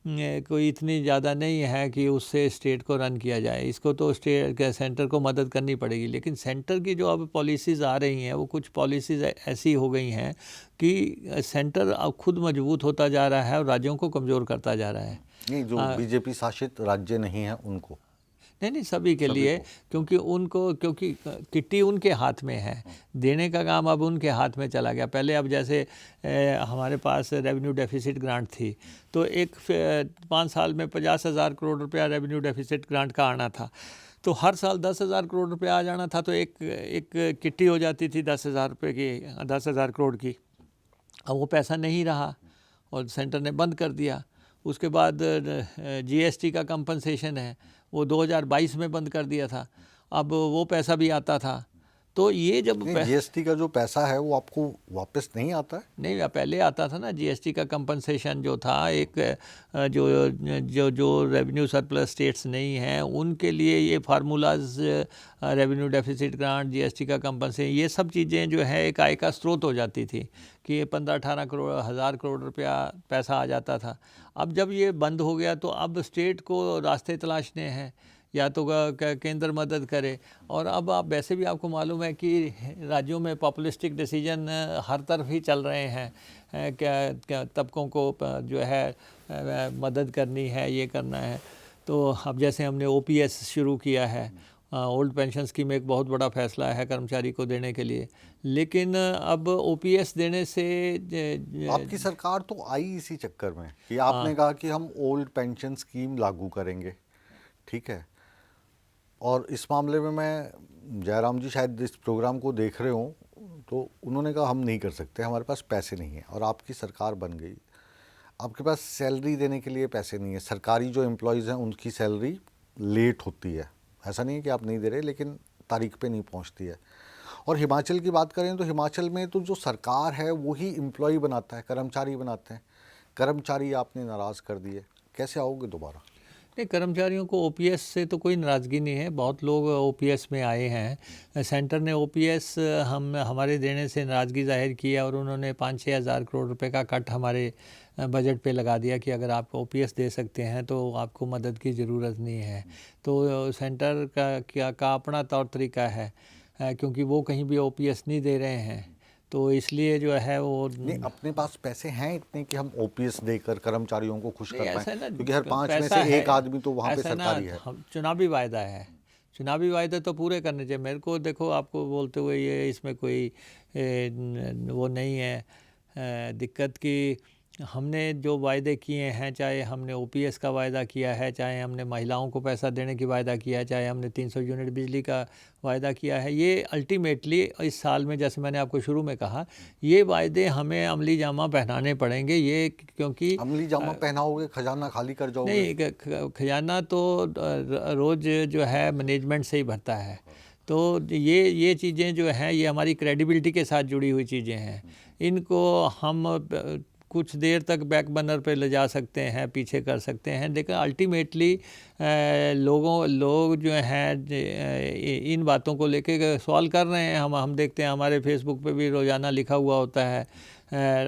कोई इतनी ज़्यादा नहीं है कि उससे स्टेट को रन किया जाए। इसको तो स्टेट सेंटर को मदद करनी पड़ेगी, लेकिन सेंटर की जो अब पॉलिसीज़ आ रही हैं, वो कुछ पॉलिसीज़ ऐसी हो गई हैं कि सेंटर अब खुद मजबूत होता जा रहा है और राज्यों को कमज़ोर करता जा रहा है। नहीं, जो बीजेपी शासित राज्य नहीं है उनको, नहीं, सभी के लिए, क्योंकि किट्टी उनके हाथ में है, देने का काम अब उनके हाथ में चला गया। पहले अब जैसे हमारे पास रेवेन्यू डेफिसिट ग्रांट थी, तो 5 साल में 50,000 करोड़ रुपया रेवेन्यू डेफिसिट ग्रांट का आना था, तो हर साल 10,000 करोड़ रुपया आ जाना था, तो एक किट्टी हो जाती थी 10,000 रुपये की, 10,000 करोड़ की। अब वो पैसा नहीं रहा और सेंटर ने बंद कर दिया। उसके बाद जीएसटी का कंपनसेशन है, वो 2022 में बंद कर दिया था, अब वो पैसा भी आता था। तो ये जब जीएसटी का जो पैसा है वो आपको वापस नहीं आता है? नहीं, पहले आता था ना जीएसटी का कंपनसेशन जो था, एक जो रेवेन्यू सरप्लस स्टेट्स नहीं हैं उनके लिए ये formulas, revenue deficit grant, GST का कंपनसेशन, ये सब चीज़ें जो है एक आय का स्रोत हो जाती थी कि 15-18 हज़ार करोड़ रुपया पैसा आ जाता था। अब जब ये बंद हो गया तो अब स्टेट को रास्ते तलाशने हैं, या तो केंद्र मदद करे। और अब आप वैसे भी आपको मालूम है कि राज्यों में पॉपुलिस्टिक डिसीजन हर तरफ ही चल रहे हैं, क्या तबकों को जो है मदद करनी है, ये करना है। तो अब जैसे हमने ओपीएस शुरू किया है, ओल्ड पेंशन स्कीम, एक बहुत बड़ा फैसला है कर्मचारी को देने के लिए, लेकिन अब ओपीएस देने से आपकी सरकार तो आई इसी चक्कर में कि आपने कहा कि हम ओल्ड पेंशन स्कीम लागू करेंगे, ठीक है। और इस मामले में मैं, जयराम जी शायद इस प्रोग्राम को देख रहे हों, तो उन्होंने कहा हम नहीं कर सकते, हमारे पास पैसे नहीं है। और आपकी सरकार बन गई, आपके पास सैलरी देने के लिए पैसे नहीं है। सरकारी जो एम्प्लॉयज़ हैं उनकी सैलरी लेट होती है, ऐसा नहीं है कि आप नहीं दे रहे, लेकिन तारीख पे नहीं पहुंचती है। और हिमाचल की बात करें तो हिमाचल में तो जो सरकार है वही एम्प्लॉय बनाता है, कर्मचारी बनाते हैं। कर्मचारी आपने नाराज़ कर दिए, कैसे आओगे दोबारा? नहीं, कर्मचारियों को ओपीएस से तो कोई नाराज़गी नहीं है, बहुत लोग ओपीएस में आए हैं। सेंटर ने ओपीएस हमारे देने से नाराज़गी जाहिर की है, और उन्होंने 5-6 हज़ार करोड़ रुपए का कट हमारे बजट पे लगा दिया कि अगर आप ओपीएस दे सकते हैं तो आपको मदद की ज़रूरत नहीं है। तो सेंटर का अपना तौर तरीका है, क्योंकि वो कहीं भी ओपीएस नहीं दे रहे हैं, तो इसलिए जो है वो नहीं, अपने पास पैसे हैं इतने कि हम ओपीएस देकर कर्मचारियों को खुश कर ऐसा पाएं, ना, क्योंकि हर 5 में पैसा से है, एक आदमी तो वहाँ पे ऐसा ना, सरकारी है। चुनावी वायदा है, चुनावी वायदे तो पूरे करने चाहिए। मेरे को देखो, आपको बोलते हुए ये इसमें कोई वो नहीं है दिक्कत की हमने जो वायदे किए हैं, चाहे हमने ओपीएस का वायदा किया है, चाहे हमने महिलाओं को पैसा देने की वायदा किया है, चाहे हमने 300 यूनिट बिजली का वायदा किया है, ये अल्टीमेटली इस साल में, जैसे मैंने आपको शुरू में कहा, ये वायदे हमें अमली जामा पहनाने पड़ेंगे। ये क्योंकि अमली जामा पहनाओगे, खजाना खाली कर जाओगे। नहीं, खजाना तो रोज़ जो है मैनेजमेंट से ही भरता है। तो ये चीज़ें जो हैं, ये हमारी क्रेडिबिलिटी के साथ जुड़ी हुई चीज़ें हैं। इनको हम कुछ देर तक बैक बर्नर पे ले जा सकते हैं, पीछे कर सकते हैं, लेकिन अल्टीमेटली लोग जो हैं इन बातों को लेके सवाल कर रहे हैं। हम देखते हैं, हमारे फेसबुक पे भी रोज़ाना लिखा हुआ होता है,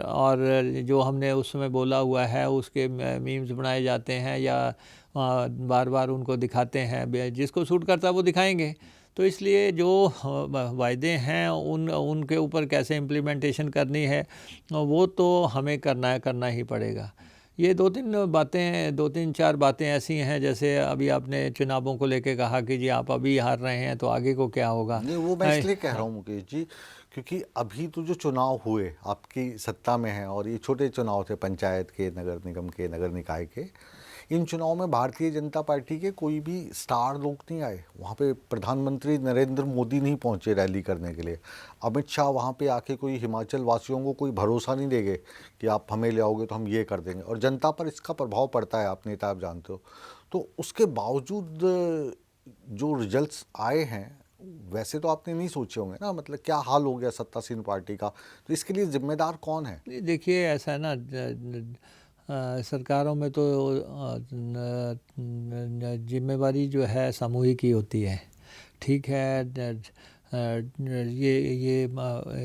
और जो हमने उसमें बोला हुआ है उसके मीम्स बनाए जाते हैं, या बार बार उनको दिखाते हैं। जिसको सूट करता है वो दिखाएंगे। तो इसलिए जो वायदे हैं उनके ऊपर कैसे इम्प्लीमेंटेशन करनी है, वो तो हमें करना ही पड़ेगा। ये दो तीन चार बातें ऐसी हैं, जैसे अभी आपने चुनावों को लेके कहा कि जी आप अभी हार रहे हैं तो आगे को क्या होगा। नहीं, वो मैं इसलिए कह रहा हूँ मुकेश जी, क्योंकि अभी तो जो चुनाव हुए आपकी सत्ता में हैं, और ये छोटे चुनाव थे, पंचायत के, नगर निगम के, नगर निकाय के। इन चुनाव में भारतीय जनता पार्टी के कोई भी स्टार लोग नहीं आए। वहाँ पे प्रधानमंत्री नरेंद्र मोदी नहीं पहुँचे रैली करने के लिए। अमित शाह वहाँ पे आके कोई हिमाचल वासियों को कोई भरोसा नहीं देंगे कि आप हमें ले आओगे तो हम ये कर देंगे, और जनता पर इसका प्रभाव पड़ता है, आप नेता आप जानते हो। तो उसके बावजूद जो रिजल्ट्स आए हैं, वैसे तो आपने नहीं सोचे होंगे ना, मतलब क्या हाल हो गया सत्तासीन पार्टी का, तो इसके लिए जिम्मेदार कौन है? देखिए, ऐसा है ना, सरकारों में तो जिम्मेवारी जो है सामूहिक ही होती है। ठीक है, ये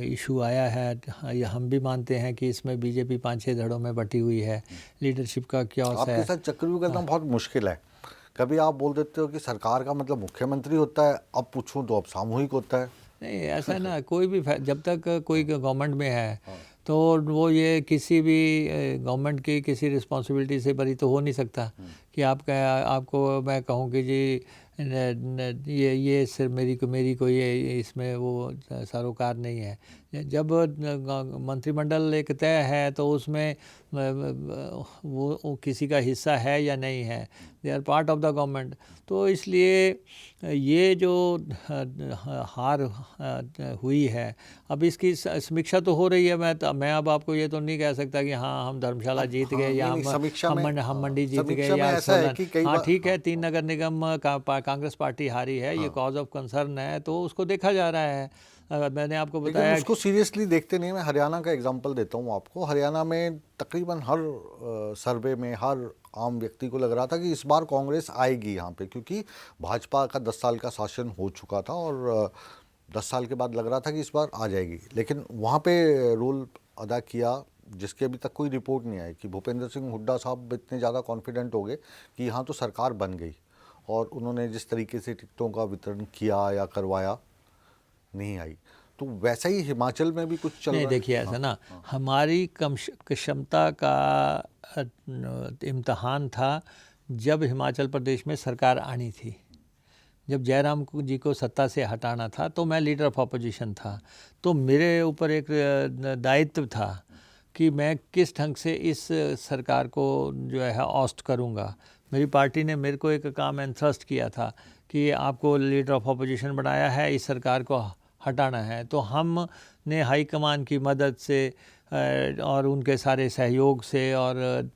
इशू आया है, ये हम भी मानते हैं कि इसमें बीजेपी 5-6 धड़ों में बटी हुई है। लीडरशिप का क्योस है। आपके साथ चक्रव्यूह करना बहुत मुश्किल है। कभी आप बोल देते हो कि सरकार का मतलब मुख्यमंत्री होता है, अब पूछूं तो अब सामूहिक होता है। नहीं, ऐसा है ना, कोई भी जब तक कोई गवर्नमेंट में है तो वो ये किसी भी गवर्नमेंट की किसी रिस्पॉन्सिबिलिटी से बरी तो हो नहीं सकता कि आपको मैं कहूँ कि जी ये सिर्फ मेरी कोई इसमें वो सरोकार नहीं है। जब मंत्रिमंडल एक तय है तो उसमें वो किसी का हिस्सा है या नहीं है, they are part of the government. तो इसलिए ये जो हार हुई है, अब इसकी समीक्षा तो हो रही है। मैं अब आपको ये तो नहीं कह सकता कि हाँ हम धर्मशाला जीत गए, या हम मंडी जीत गए, या सोलन। हाँ ठीक है, 3 नगर निगम कांग्रेस पार्टी हारी है, ये कॉज ऑफ कंसर्न है, तो उसको देखा जा रहा है। मैंने आपको बताया, उसको सीरियसली देखते नहीं। मैं हरियाणा का एग्जांपल देता हूँ आपको। हरियाणा में तकरीबन हर सर्वे में हर आम व्यक्ति को लग रहा था कि इस बार कांग्रेस आएगी यहाँ पे, क्योंकि भाजपा का 10 साल का शासन हो चुका था, और 10 साल के बाद लग रहा था कि इस बार आ जाएगी। लेकिन वहाँ पे रोल अदा किया जिसकी अभी तक कोई रिपोर्ट नहीं आई, कि भूपेंद्र सिंह हुड्डा साहब इतने ज़्यादा कॉन्फिडेंट हो गए कि यहाँ तो सरकार बन गई, और उन्होंने जिस तरीके से टिकटों का वितरण किया या करवाया, नहीं आई। तो वैसा ही हिमाचल में भी कुछ चल रहा है। देखिए, ऐसा ना, हमारी क्षमता का इम्तहान था जब हिमाचल प्रदेश में सरकार आनी थी। जब जयराम जी को सत्ता से हटाना था तो मैं लीडर ऑफ अपोजिशन था, तो मेरे ऊपर एक दायित्व था कि मैं किस ढंग से इस सरकार को जो है ऑस्ट करूँगा। मेरी पार्टी ने मेरे को एक काम एंथ्रस्ट किया था कि आपको लीडर ऑफ अपोजिशन बनाया है, इस सरकार को हटाना है। तो हमने हाई कमान की मदद से और उनके सारे सहयोग से और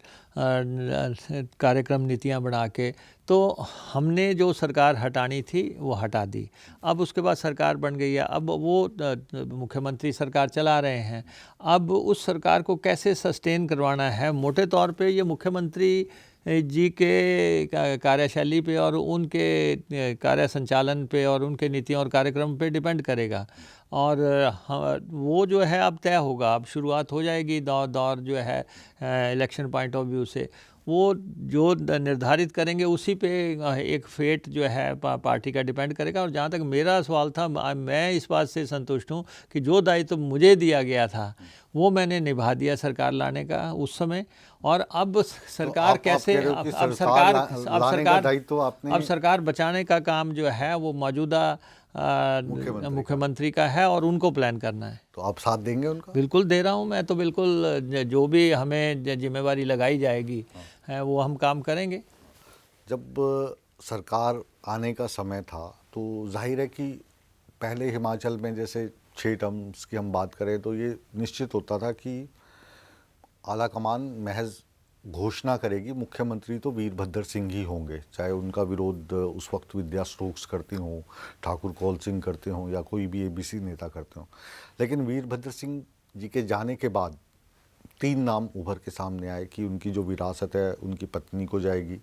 कार्यक्रम नीतियां बना के, तो हमने जो सरकार हटानी थी वो हटा दी। अब उसके बाद सरकार बन गई है, अब वो मुख्यमंत्री सरकार चला रहे हैं। अब उस सरकार को कैसे सस्टेन करवाना है, मोटे तौर पे ये मुख्यमंत्री जी के कार्यशैली पे और उनके कार्य संचालन पे और उनके नीतियों और कार्यक्रम पे डिपेंड करेगा। और वो जो है अब तय होगा, अब शुरुआत हो जाएगी दौर जो है इलेक्शन पॉइंट ऑफ व्यू से। वो जो निर्धारित करेंगे उसी पे एक फेट जो है पार्टी का डिपेंड करेगा। और जहाँ तक मेरा सवाल था, मैं इस बात से संतुष्ट हूँ कि जो दायित्व मुझे दिया गया था वो मैंने निभा दिया सरकार लाने का उस समय। और अब सरकार तो कैसे, अब सरकार बचाने का काम जो है वो मौजूदा मुख्यमंत्री का है और उनको प्लान करना है। तो आप साथ देंगे उनका? बिल्कुल दे रहा हूँ मैं, तो बिल्कुल जो भी हमें जिम्मेवारी लगाई जाएगी है वो हम काम करेंगे। जब सरकार आने का समय था तो जाहिर है कि पहले हिमाचल में जैसे 6 टर्म्स की हम बात करें तो ये निश्चित होता था कि आला कमान महज घोषणा करेगी, मुख्यमंत्री तो वीरभद्र सिंह ही होंगे, चाहे उनका विरोध उस वक्त विद्या स्टोक्स करती हों, ठाकुर कौल सिंह करते हों या कोई भी एबीसी नेता करते हों। लेकिन वीरभद्र सिंह जी के जाने के बाद 3 नाम उभर के सामने आए कि उनकी जो विरासत है उनकी पत्नी को जाएगी,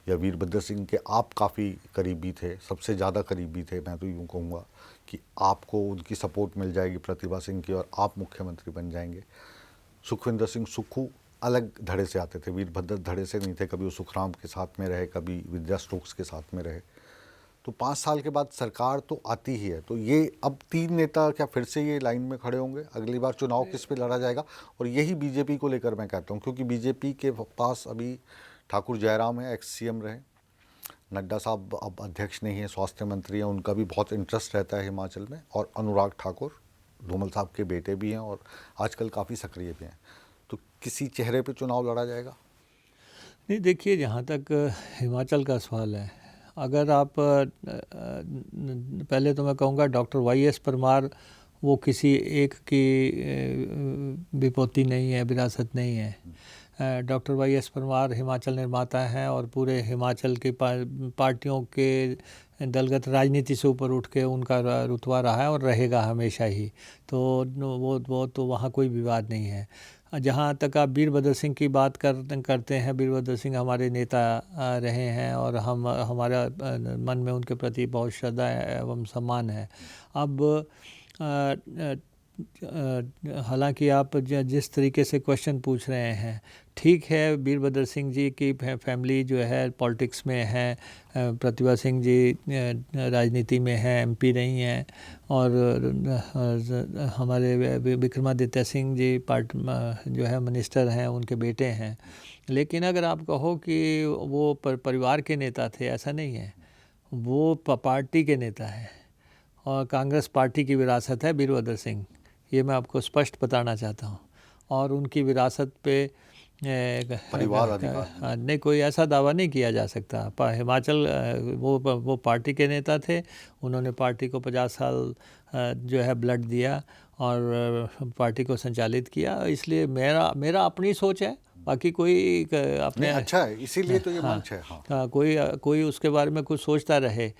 या वीरभद्र सिंह के आप काफ़ी करीबी थे, सबसे ज़्यादा करीबी थे, मैं तो यूँ कहूँगा कि आपको उनकी सपोर्ट मिल जाएगी प्रतिभा सिंह की और आप मुख्यमंत्री बन जाएंगे। सुखविंदर सिंह सुक्खू अलग धड़े से आते थे, वीरभद्र धड़े से नहीं थे, कभी वो सुखराम के साथ में रहे, कभी विद्या स्टोक्स के साथ में रहे। तो 5 साल के बाद सरकार तो आती ही है, तो ये अब 3 नेता क्या फिर से ये लाइन में खड़े होंगे? अगली बार चुनाव किस पे लड़ा जाएगा? और यही बीजेपी को लेकर मैं कहता हूँ, क्योंकि बीजेपी के पास अभी ठाकुर जयराम है, एक्स सीएम रहे, नड्डा साहब अब अध्यक्ष नहीं है, स्वास्थ्य मंत्री हैं, उनका भी बहुत इंटरेस्ट रहता है हिमाचल में, और अनुराग ठाकुर धूमल साहब के बेटे भी हैं और आजकल काफ़ी सक्रिय भी हैं। तो किसी चेहरे पे चुनाव लड़ा जाएगा? नहीं, देखिए, जहाँ तक हिमाचल का सवाल है, अगर आप पहले तो मैं कहूँगा डॉक्टर वाई.एस. परमार वो किसी एक की विपोती नहीं है, विरासत नहीं है। डॉक्टर वाई.एस. परमार हिमाचल निर्माता हैं और पूरे हिमाचल की पार्टियों के दलगत राजनीति से ऊपर उठ के उनका रुतबा रहा है और रहेगा हमेशा ही। तो वो तो वहाँ कोई विवाद नहीं है। जहाँ तक आप वीरभद्र सिंह की बात करते हैं, वीरभद्र सिंह हमारे नेता रहे हैं और हमारा मन में उनके प्रति बहुत श्रद्धा एवं सम्मान है। अब हालांकि आप जिस तरीके से क्वेश्चन पूछ रहे हैं, ठीक है, वीरभद्र सिंह जी की फैमिली जो है पॉलिटिक्स में है, प्रतिभा सिंह जी राजनीति में है, एमपी रही हैं, और हमारे विक्रमादित्य सिंह जी जो है मिनिस्टर हैं, उनके बेटे हैं। लेकिन अगर आप कहो कि वो परिवार के नेता थे, ऐसा नहीं है, वो पार्टी के नेता हैं और कांग्रेस पार्टी की विरासत है वीरभद्र सिंह, ये मैं आपको स्पष्ट बताना चाहता हूँ। और उनकी विरासत पे परिवार अधिकार नहीं, कोई ऐसा दावा नहीं किया जा सकता। हिमाचल वो पार्टी के नेता थे, उन्होंने पार्टी को 50 साल जो है ब्लड दिया और पार्टी को संचालित किया। इसलिए मेरा अपनी सोच है, बाकी कोई अपने अच्छा है, इसीलिए तो ये मंच है। हाँ, कोई उसके बारे में कुछ सोचता रहे,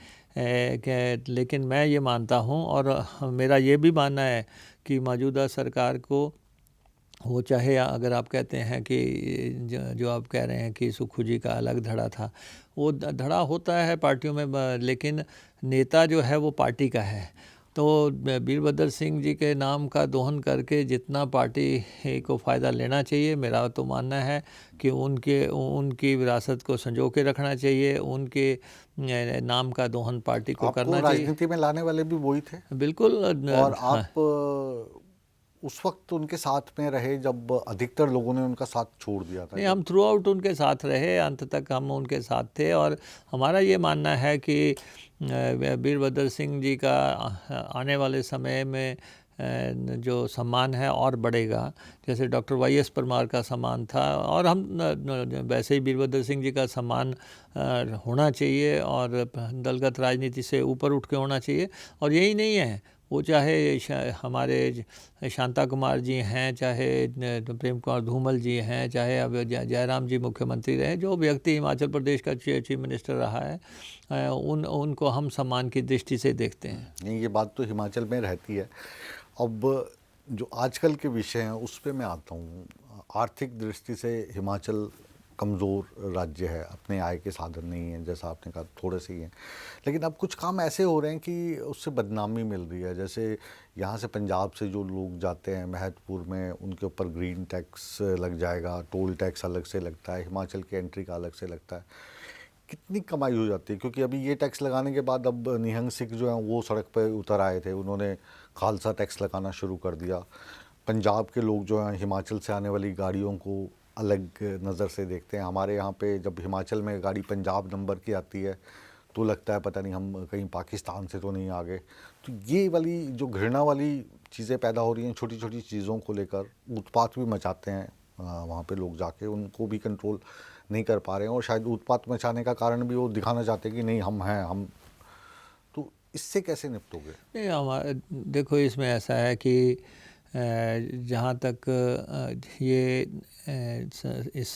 लेकिन मैं ये मानता हूँ और मेरा ये भी मानना है कि मौजूदा सरकार को, वो चाहे अगर आप कहते हैं कि जो आप कह रहे हैं कि सुक्खू जी का अलग धड़ा था, वो धड़ा होता है पार्टियों में, लेकिन नेता जो है वो पार्टी का है। तो वीरभद्र सिंह जी के नाम का दोहन करके जितना पार्टी को फ़ायदा लेना चाहिए, मेरा तो मानना है कि उनकी विरासत को संजो के रखना चाहिए, उनके नाम का दोहन पार्टी को करना चाहिए। राजनीति में लाने वाले भी वही थे, बिल्कुल। और आप उस वक्त उनके साथ में रहे जब अधिकतर लोगों ने उनका साथ छोड़ दिया था। नहीं, हम थ्रू आउट उनके साथ रहे, अंत तक हम उनके साथ थे, और हमारा ये मानना है कि वीरभद्र सिंह जी का आने वाले समय में जो सम्मान है और बढ़ेगा, जैसे डॉक्टर वाई.एस. परमार का सम्मान था, और हम वैसे ही वीरभद्र सिंह जी का सम्मान होना चाहिए और दलगत राजनीति से ऊपर उठ के होना चाहिए। और यही नहीं है, वो चाहे हमारे शांता कुमार जी हैं, चाहे प्रेम कुमार धूमल जी हैं, चाहे अब जयराम जी मुख्यमंत्री रहे, जो व्यक्ति हिमाचल प्रदेश का चीफ मिनिस्टर रहा है, उनको हम सम्मान की दृष्टि से देखते हैं। नहीं, ये बात तो हिमाचल में रहती है। अब जो आजकल के विषय हैं उस पर मैं आता हूँ। आर्थिक दृष्टि से हिमाचल कमज़ोर राज्य है, अपने आय के साधन नहीं हैं, जैसा आपने कहा थोड़े से ही हैं, लेकिन अब कुछ काम ऐसे हो रहे हैं कि उससे बदनामी मिल रही है। जैसे यहाँ से पंजाब से जो लोग जाते हैं महतपुर में, उनके ऊपर ग्रीन टैक्स लग जाएगा, टोल टैक्स अलग से लगता है, हिमाचल की एंट्री का अलग से लगता है। कितनी कमाई हो जाती है, क्योंकि अभी ये टैक्स लगाने के बाद अब निहंग सिंह जो हैं वो सड़क पर उतर आए थे, उन्होंने खालसा टैक्स लगाना शुरू कर दिया। पंजाब के लोग जो हैं हिमाचल से आने वाली गाड़ियों को अलग नज़र से देखते हैं। हमारे यहाँ पे जब हिमाचल में गाड़ी पंजाब नंबर की आती है तो लगता है पता नहीं हम कहीं पाकिस्तान से तो नहीं आ गए। तो ये वाली जो घृणा वाली चीज़ें पैदा हो रही हैं छोटी छोटी चीज़ों को लेकर, उत्पात भी मचाते हैं वहाँ पे लोग जाके, उनको भी कंट्रोल नहीं कर पा रहे हैं और शायद उत्पात मचाने का कारण भी वो दिखाना चाहते हैं कि नहीं हम हैं हम। तो इससे कैसे निपटोगे? नहीं, हमारे देखो इसमें ऐसा है कि जहाँ तक इस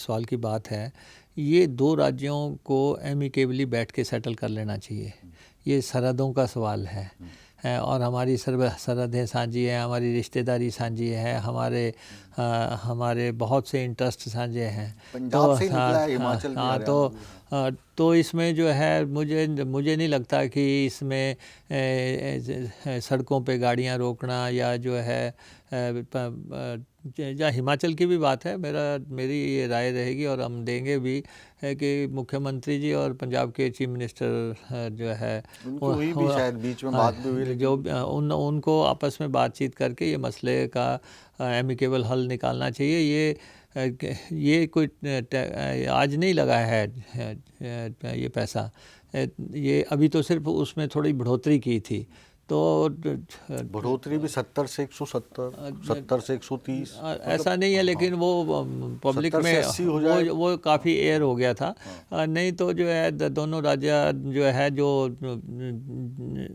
सवाल की बात है, ये दो राज्यों को एमिकेबली बैठ के सेटल कर लेना चाहिए। ये सरहदों का सवाल है और हमारी सरहदें साझी हैं, हमारी रिश्तेदारी साझी है, हमारे बहुत से इंटरेस्ट साझे हैं। पंजाब से ही निकला है, हिमाचल भी, तो इसमें जो है मुझे नहीं लगता कि इसमें सड़कों पे गाड़ियां रोकना या जो है या हिमाचल की भी बात है, मेरी ये राय रहेगी और हम देंगे भी, है कि मुख्यमंत्री जी और पंजाब के चीफ मिनिस्टर जो है हुई भी शायद बीच में बात भी हुई, जो उनको आपस में बातचीत करके ये मसले का एमिकेबल हल निकालना चाहिए। ये कोई आज नहीं लगा है ये पैसा, ये अभी तो सिर्फ उसमें थोड़ी बढ़ोतरी की थी, तो बढ़ोतरी भी 70 से 170, 70 से 130 ऐसा नहीं है, लेकिन वो पब्लिक में वो काफ़ी एयर हो गया था। नहीं तो जो है दोनों राज्य जो है जो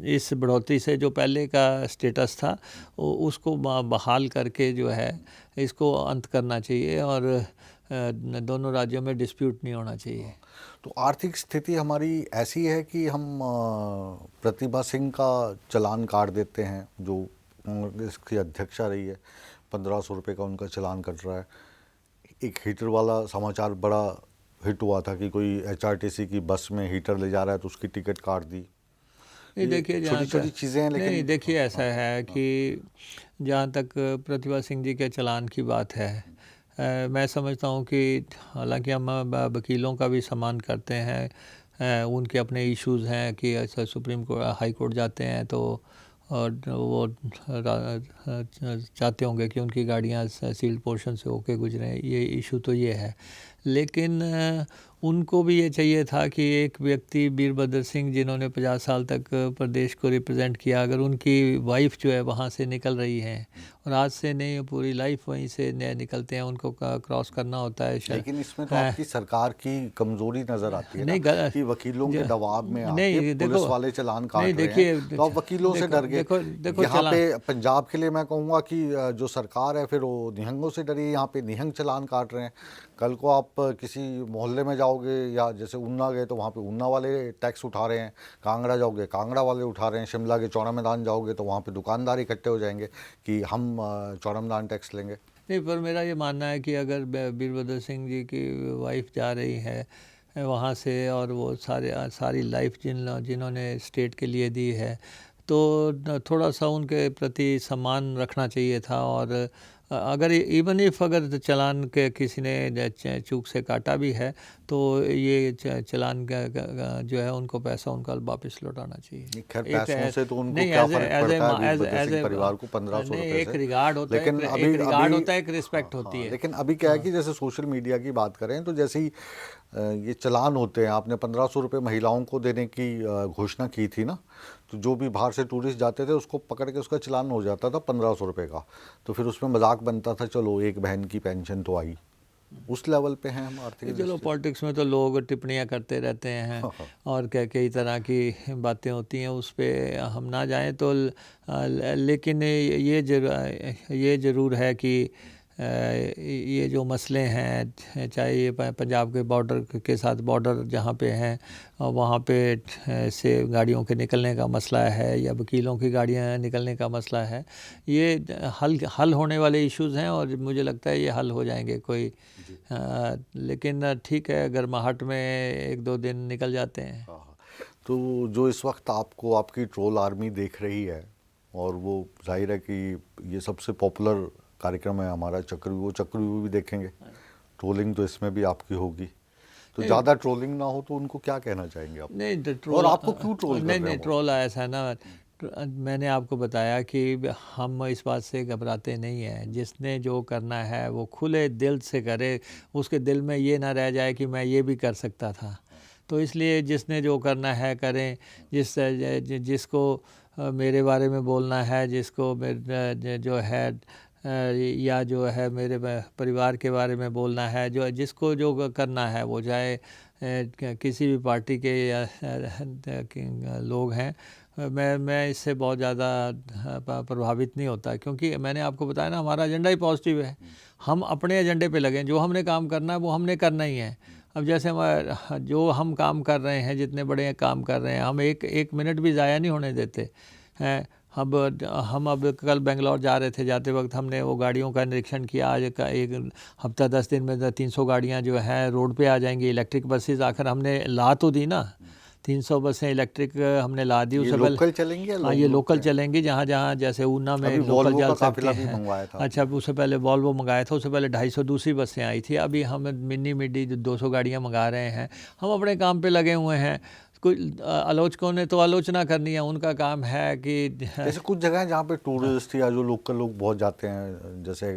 इस बढ़ोतरी से जो पहले का स्टेटस था उसको बहाल करके जो है इसको अंत करना चाहिए और दोनों राज्यों में डिस्प्यूट नहीं होना चाहिए। तो आर्थिक स्थिति हमारी ऐसी है कि हम प्रतिभा सिंह का चलान काट देते हैं, जो इसकी अध्यक्षा रही है, 1500 रुपये का उनका चलान कट रहा है। एक हीटर वाला समाचार बड़ा हिट हुआ था कि कोई HRTC की बस में हीटर ले जा रहा है तो उसकी टिकट काट दी। नहीं देखिए, छोटी छोटी चीज़ें हैं, लेकिन नहीं देखिए ऐसा है कि जहाँ तक प्रतिभा सिंह जी के चलान की बात है, मैं समझता हूँ कि हालांकि हम वकीलों का भी सम्मान करते हैं, उनके अपने इश्यूज़ हैं कि ऐसा सुप्रीम कोर्ट हाई कोर्ट जाते हैं तो और वो चाहते होंगे कि उनकी गाड़ियाँ सील्ड पोर्शन से होके गुजरें, ये इशू तो ये है। लेकिन उनको भी ये चाहिए था कि एक व्यक्ति वीरभद्र सिंह जिन्होंने 50 साल तक प्रदेश को रिप्रेजेंट किया, अगर उनकी वाइफ जो है वहाँ से निकल रही है और आज से नहीं पूरी लाइफ वहीं से निकलते हैं, उनको क्रॉस करना होता है। लेकिन इसमें तो आपकी सरकार की कमजोरी नज़र आती है ना, कि वकीलों के दबाव में आके पुलिस वाले चलान काट रहे हैं, तो आप वकीलों से डर गए। यहाँ पे पंजाब के लिए मैं कहूँगा कि जो सरकार है फिर वो निहंगों से डरी, यहाँ पे निहंग चलान काट रहे हैं। कल को आप किसी मोहल्ले में जाओगे या जैसे ऊना गए तो वहाँ पे ऊना वाले टैक्स उठा रहे हैं, कांगड़ा जाओगे कांगड़ा वाले उठा रहे हैं, शिमला के चौड़ा मैदान जाओगे तो वहाँ पे दुकानदार इकट्ठे हो जाएंगे कि हम चौड़ा मैदान टैक्स लेंगे। नहीं, पर मेरा ये मानना है कि अगर वीरभद्र सिंह जी की वाइफ जा रही है वहाँ से और वो सारी लाइफ जिन्होंने स्टेट के लिए दी है, तो थोड़ा सा उनके प्रति सम्मान रखना चाहिए था। और अगर इवन इफ अगर चलान के किसी ने चूक से काटा भी है तो ये चलान का जो है उनको पैसा उनका वापस लौटाना चाहिए। खैर पैसों से तो उनको क्या फर्क पड़ता है, वीरभद्र सिंह परिवार को 1500 रुपये से एक रिगार्ड होता है, लेकिन एक रिगार्ड होता है, एक रिस्पेक्ट होती है। लेकिन अभी क्या है कि जैसे सोशल मीडिया की बात करें तो जैसे ही ये चलान होते हैं, आपने 1500 रुपये महिलाओं को देने की घोषणा की थी ना, तो जो भी बाहर से टूरिस्ट जाते थे उसको पकड़ के उसका चलान हो जाता था 1500 रुपये का, तो फिर उसमें मजाक बनता था चलो एक बहन की पेंशन तो आई। उस लेवल पे हैं हम आर्थिक। चलो पॉलिटिक्स में तो लोग टिप्पणियां करते रहते हैं और कई तरह की बातें होती हैं, उस पर हम ना जाएं तो लेकिन ये ज़रूर है कि ये जो मसले हैं, चाहे ये पंजाब के बॉर्डर के साथ बॉर्डर जहाँ पे हैं वहाँ पे से गाड़ियों के निकलने का मसला है या वकीलों की गाड़ियाँ निकलने का मसला है, ये हल होने वाले इश्यूज़ हैं और मुझे लगता है ये हल हो जाएंगे कोई। लेकिन ठीक है, गर्माहट में 1-2 दिन निकल जाते हैं। तो जो इस वक्त आपको आपकी ट्रोल आर्मी देख रही है और वो जाहिर है कि ये सबसे पॉपुलर कार्यक्रम है हमारा चक्रव्यूह, वो चक्रव्यूह भी देखेंगे, ट्रोलिंग तो इसमें भी आपकी होगी, तो ज़्यादा ट्रोलिंग ना हो तो उनको क्या कहना चाहेंगे आप? नहीं ट्रोल, और आपको क्यों ट्रोल कर रहे हैं? नहीं ट्रोल ऐसा ना, मैंने आपको बताया कि हम इस बात से घबराते नहीं हैं, जिसने जो करना है वो खुले दिल से करे, उसके दिल में ये ना रह जाए कि मैं ये भी कर सकता था। तो इसलिए जिसने जो करना है करें, जिसको मेरे बारे में बोलना है, जिसको मेरे जो है या जो है मेरे परिवार के बारे में बोलना है, जो जिसको जो करना है, वो चाहे किसी भी पार्टी के या लोग हैं, मैं इससे बहुत ज़्यादा प्रभावित नहीं होता, क्योंकि मैंने आपको बताया ना, हमारा एजेंडा ही पॉजिटिव है। हम अपने एजेंडे पे लगे, जो हमने काम करना है वो हमने करना ही है। अब जैसे जो हम काम कर रहे हैं, जितने बड़े काम कर रहे हैं, हम एक मिनट भी ज़ाया नहीं होने देते हैं। हम अब कल बेंगलोर जा रहे थे, जाते वक्त हमने वो गाड़ियों का निरीक्षण किया। आज का एक हफ्ता 10 दिन में 300 गाड़ियाँ जो हैं रोड पे आ जाएंगी, इलेक्ट्रिक बसेस। आखिर हमने ला तो दी ना, 300 बसें इलेक्ट्रिक हमने ला दी। उससे पहले लोकल चलेंगे? हाँ, ये लोकल चलेंगी, जहाँ जहाँ जैसे ऊना में लोकल चल सकती हैं। अच्छा, उससे पहले वॉल्वो मंगाया था, उससे पहले 250 दूसरी बसें आई थी। अभी हम मिनी मिडी 200 गाड़ियाँ मंगा रहे हैं। हम अपने काम पे लगे हुए हैं। कोई आलोचकों ने तो आलोचना करनी है, उनका काम है कि जैसे कुछ जगह हैं जहाँ पे टूरिस्ट या जो लोकल लोग बहुत जाते हैं, जैसे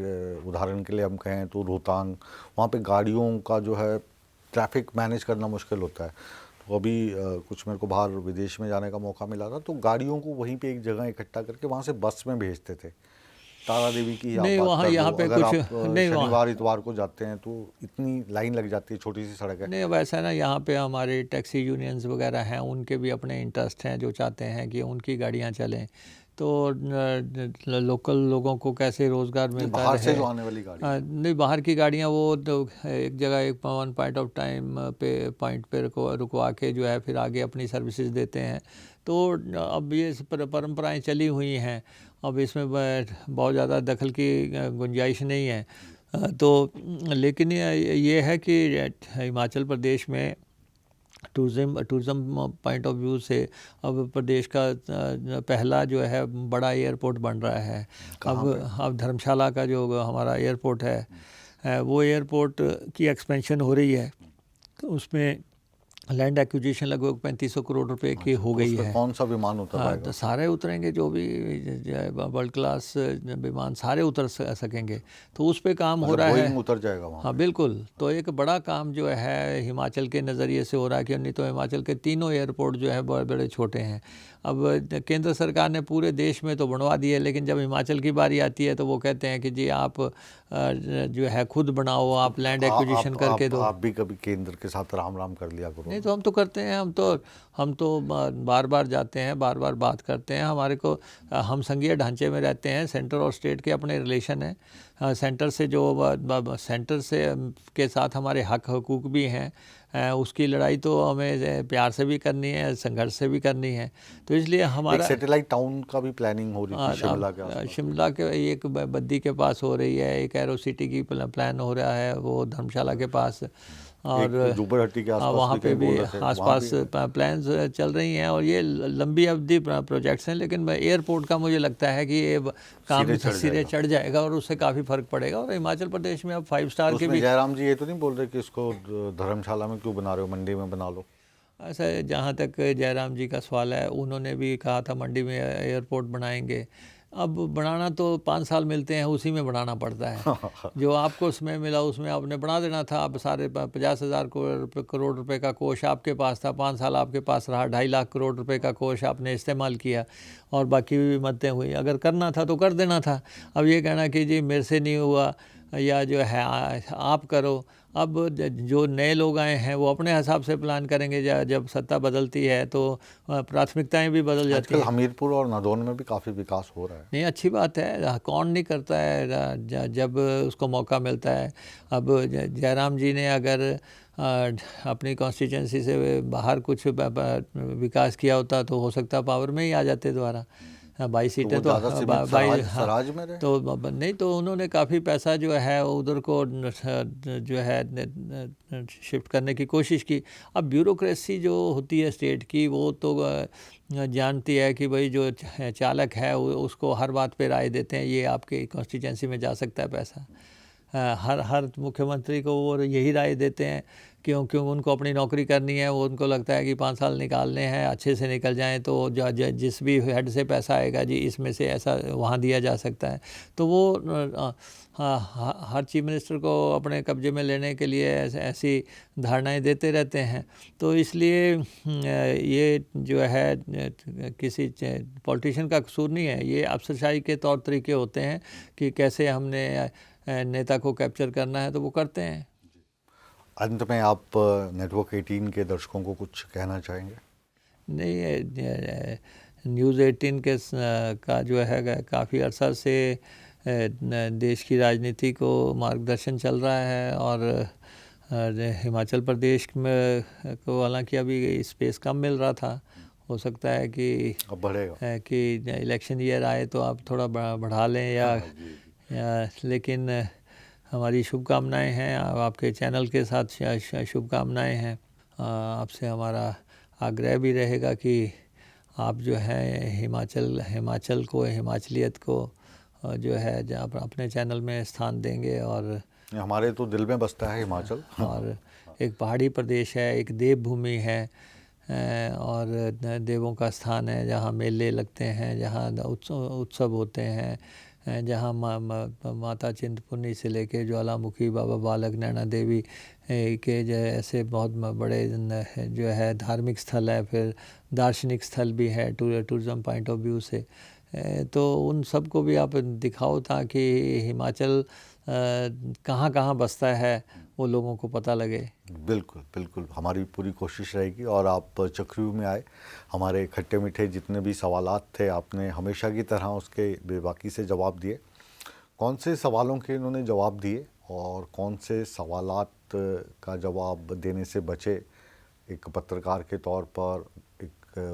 उदाहरण के लिए हम कहें तो रोहतांग, वहाँ पे गाड़ियों का जो है ट्रैफिक मैनेज करना मुश्किल होता है। तो अभी कुछ मेरे को बाहर विदेश में जाने का मौका मिला था, तो गाड़ियों को वहीं पे एक जगह इकट्ठा करके वहाँ से बस में भेजते थे। तारा देवी की नहीं, वहाँ यहाँ पे अगर कुछ आप नहीं, शनिवार इतवार को जाते हैं तो इतनी लाइन लग जाती है, छोटी सी सड़क है। नहीं, वैसा ना, यहाँ पे हमारे टैक्सी यूनियंस वगैरह हैं, उनके भी अपने इंटरेस्ट हैं, जो चाहते हैं कि उनकी गाड़ियाँ चलें। तो लोकल लोगों को कैसे रोज़गार मिलता है। बाहर से जो आने वाली गाड़ी नहीं, बाहर की गाड़ियाँ वो तो एक जगह एक वन पॉइंट ऑफ टाइम पे पॉइंट पे रुकवा के जो है फिर आगे अपनी सर्विसेज देते हैं। तो अब ये परंपराएं चली हुई हैं, अब इसमें बहुत ज़्यादा दखल की गुंजाइश नहीं है। तो लेकिन ये है कि हिमाचल प्रदेश में टूरिज़्म पॉइंट ऑफ व्यू से अब प्रदेश का पहला जो है बड़ा एयरपोर्ट बन रहा है। अब धर्मशाला का जो हमारा एयरपोर्ट है, वो एयरपोर्ट की एक्सपेंशन हो रही है। तो उसमें लैंड एक्विजिशन लगभग 3500 करोड़ रुपए की हो गई है। कौन सा विमान उतर पाएगा? तो सारे उतरेंगे, जो भी वर्ल्ड क्लास विमान सारे उतर सकेंगे। तो उस पे काम हो रहा है। उतर जाएगा वहाँ? हाँ बिल्कुल। तो एक बड़ा काम जो है हिमाचल के नज़रिए से हो रहा है, कि नहीं तो हिमाचल के तीनों एयरपोर्ट जो है बड़े बड़े छोटे हैं। अब केंद्र सरकार ने पूरे देश में तो बनवा दिए, लेकिन जब हिमाचल की बारी आती है तो वो कहते हैं कि जी आप जो है खुद बनाओ, आप लैंड एक्विजिशन करके दो। आप भी कभी केंद्र के साथ राम राम कर लिया करो। नहीं, तो हम तो करते हैं, हम तो बार बार जाते हैं, बार बार बात करते हैं। हमारे को हम संघीय ढांचे में रहते हैं, सेंटर और स्टेट के अपने रिलेशन हैं। सेंटर से सेंटर से के साथ हमारे हक हकूक़ भी हैं। उसकी लड़ाई तो हमें प्यार से भी करनी है, संघर्ष से भी करनी है। तो इसलिए हमारा सैटेलाइट टाउन का भी प्लानिंग हो रही है शिमला के एक बद्दी के पास हो रही है, एक एरो सिटी की प्लान हो रहा है वो धर्मशाला के पास, और जुब्बड़हट्टी के आसपास वहाँ पे भी आसपास प्लान्स चल रही हैं। और ये लंबी अवधि प्रोजेक्ट्स हैं, लेकिन एयरपोर्ट का मुझे लगता है कि ये काम सिरे चढ़ जाएगा और उससे काफ़ी फ़र्क पड़ेगा। और हिमाचल प्रदेश में अब 5 स्टार के भी। जयराम जी ये तो नहीं बोल रहे कि इसको धर्मशाला में क्यों बना रहे हो, मंडी में बना लो? ऐसा जहाँ तक जयराम जी का सवाल है, उन्होंने भी कहा था मंडी में एयरपोर्ट बनाएंगे। अब बनाना तो 5 साल मिलते हैं, उसी में बनाना पड़ता है। जो आपको समय मिला उसमें आपने बना देना था। अब सारे 50,000 करोड़ रुपए का कोष आपके पास था, 5 साल आपके पास रहा, 2.5 लाख करोड़ रुपए का कोष आपने इस्तेमाल किया और बाकी भी मददें हुई। अगर करना था तो कर देना था। अब ये कहना कि जी मेरे से नहीं हुआ या जो है आप करो। अब जो नए लोग आए हैं वो अपने हिसाब से प्लान करेंगे। जब सत्ता बदलती है तो प्राथमिकताएं भी बदल जाती हैं। हमीरपुर और नादौन में भी काफ़ी विकास हो रहा है। नहीं, अच्छी बात है, कौन नहीं करता है जब उसको मौका मिलता है। अब जयराम जी ने अगर अपनी कॉन्स्टिट्यूंसी से बाहर कुछ विकास किया होता तो हो सकता पावर में ही आ जाते दोबारा। 22 सीटें तो सराज में रहे। तो नहीं, तो उन्होंने काफ़ी पैसा जो है उधर को जो है शिफ्ट करने की कोशिश की। अब ब्यूरोक्रेसी जो होती है स्टेट की, वो तो जानती है कि भाई जो चालक है उसको हर बात पे राय देते हैं, ये आपके कॉन्स्टिट्यूंसी में जा सकता है पैसा। हर हर मुख्यमंत्री को वो यही राय देते हैं, क्यों उनको अपनी नौकरी करनी है, वो उनको लगता है कि 5 साल निकालने हैं, अच्छे से निकल जाएं तो जिस भी हेड से पैसा आएगा जी इसमें से ऐसा वहाँ दिया जा सकता है। तो वो हर चीफ मिनिस्टर को अपने कब्जे में लेने के लिए ऐसी धारणाएं देते रहते हैं। तो इसलिए ये जो है किसी पॉलिटिशियन का कसूर नहीं है, ये अफसरशाही के तौर तरीके होते हैं कि कैसे हमने नेता को कैप्चर करना है तो वो करते हैं। अंत में आप नेटवर्क 18 के दर्शकों को कुछ कहना चाहेंगे? नहीं, न्यूज़ 18 का जो है काफ़ी अरसा से देश की राजनीति को मार्गदर्शन चल रहा है, और हिमाचल प्रदेश में को हालांकि अभी स्पेस कम मिल रहा था, हो सकता है कि अब बढ़ेगा कि इलेक्शन ईयर आए तो आप थोड़ा बढ़ा लें या लेकिन हमारी शुभकामनाएं हैं, आपके चैनल के साथ शुभकामनाएं हैं। आपसे हमारा आग्रह भी रहेगा कि आप जो है हिमाचल को, हिमाचलियत को जो है अपने चैनल में स्थान देंगे। और हमारे तो दिल में बसता है हिमाचल, और एक पहाड़ी प्रदेश है, एक देवभूमि है, और देवों का स्थान है, जहाँ मेले लगते हैं, जहाँ उत्सव होते हैं, जहाँ माता चिंतपूर्णी से लेके ज्वालामुखी, बाबा बालक, नैना देवी के जैसे बहुत बड़े जो है धार्मिक स्थल है, फिर दार्शनिक स्थल भी है टूरिज़म पॉइंट ऑफ व्यू से। तो उन सब को भी आप दिखाओ ताकि हिमाचल कहाँ कहाँ बसता है वो लोगों को पता लगे। बिल्कुल बिल्कुल, हमारी पूरी कोशिश रहेगी। और आप चक्रव्यूह में आए, हमारे खट्टे मीठे जितने भी सवालात थे आपने हमेशा की तरह उसके बेबाकी से जवाब दिए। कौन से सवालों के इन्होंने जवाब दिए और कौन से सवालात का जवाब देने से बचे, एक पत्रकार के तौर पर, एक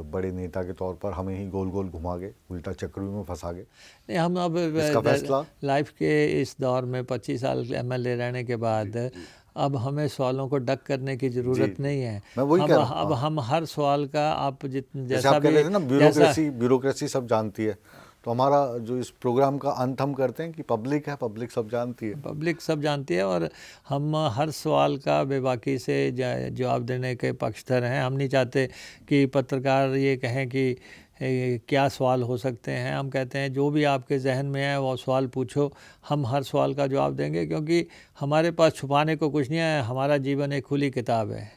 बड़े नेता के तौर पर हमें ही गोल गोल घुमा गए, उल्टा चक्रव्यूह में फंसा गए। नहीं, हम अब इसका फैसला लाइफ के इस दौर में 25 साल एमएलए रहने के बाद अब हमें सवालों को डक करने की ज़रूरत नहीं है। मैं वही कह रहा हूं, अब हम हर सवाल का आप जैसे आप कह रहे थे ना, ब्यूरोक्रेसी सब जानती है, तो हमारा जो इस प्रोग्राम का अंत हम करते हैं कि पब्लिक है, पब्लिक सब जानती है, पब्लिक सब जानती है, और हम हर सवाल का बेबाकी से जवाब देने के पक्षधर हैं। हम नहीं चाहते कि पत्रकार ये कहें कि क्या सवाल हो सकते हैं। हम कहते हैं जो भी आपके जहन में है वो सवाल पूछो, हम हर सवाल का जवाब देंगे, क्योंकि हमारे पास छुपाने को कुछ नहीं है। हमारा जीवन एक खुली किताब है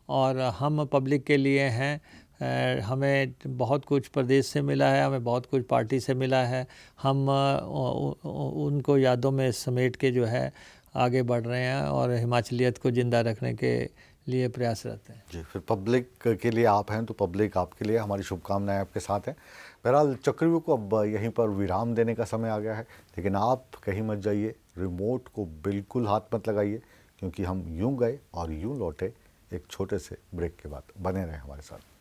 और हम पब्लिक के लिए हैं। हमें बहुत कुछ प्रदेश से मिला है, हमें बहुत कुछ पार्टी से मिला है। हम उनको यादों में समेट के जो है आगे बढ़ रहे हैं और हिमाचलियत को ज़िंदा रखने के लिए प्रयासरत हैं। जी, फिर पब्लिक के लिए आप हैं तो पब्लिक आपके लिए, हमारी शुभकामनाएं आपके साथ हैं। बहरहाल चक्रव्यूह को अब यहीं पर विराम देने का समय आ गया है, लेकिन आप कहीं मत जाइए, रिमोट को बिल्कुल हाथ मत लगाइए, क्योंकि हम यूं गए और यूं लौटे एक छोटे से ब्रेक के बाद। बने रहें हमारे साथ।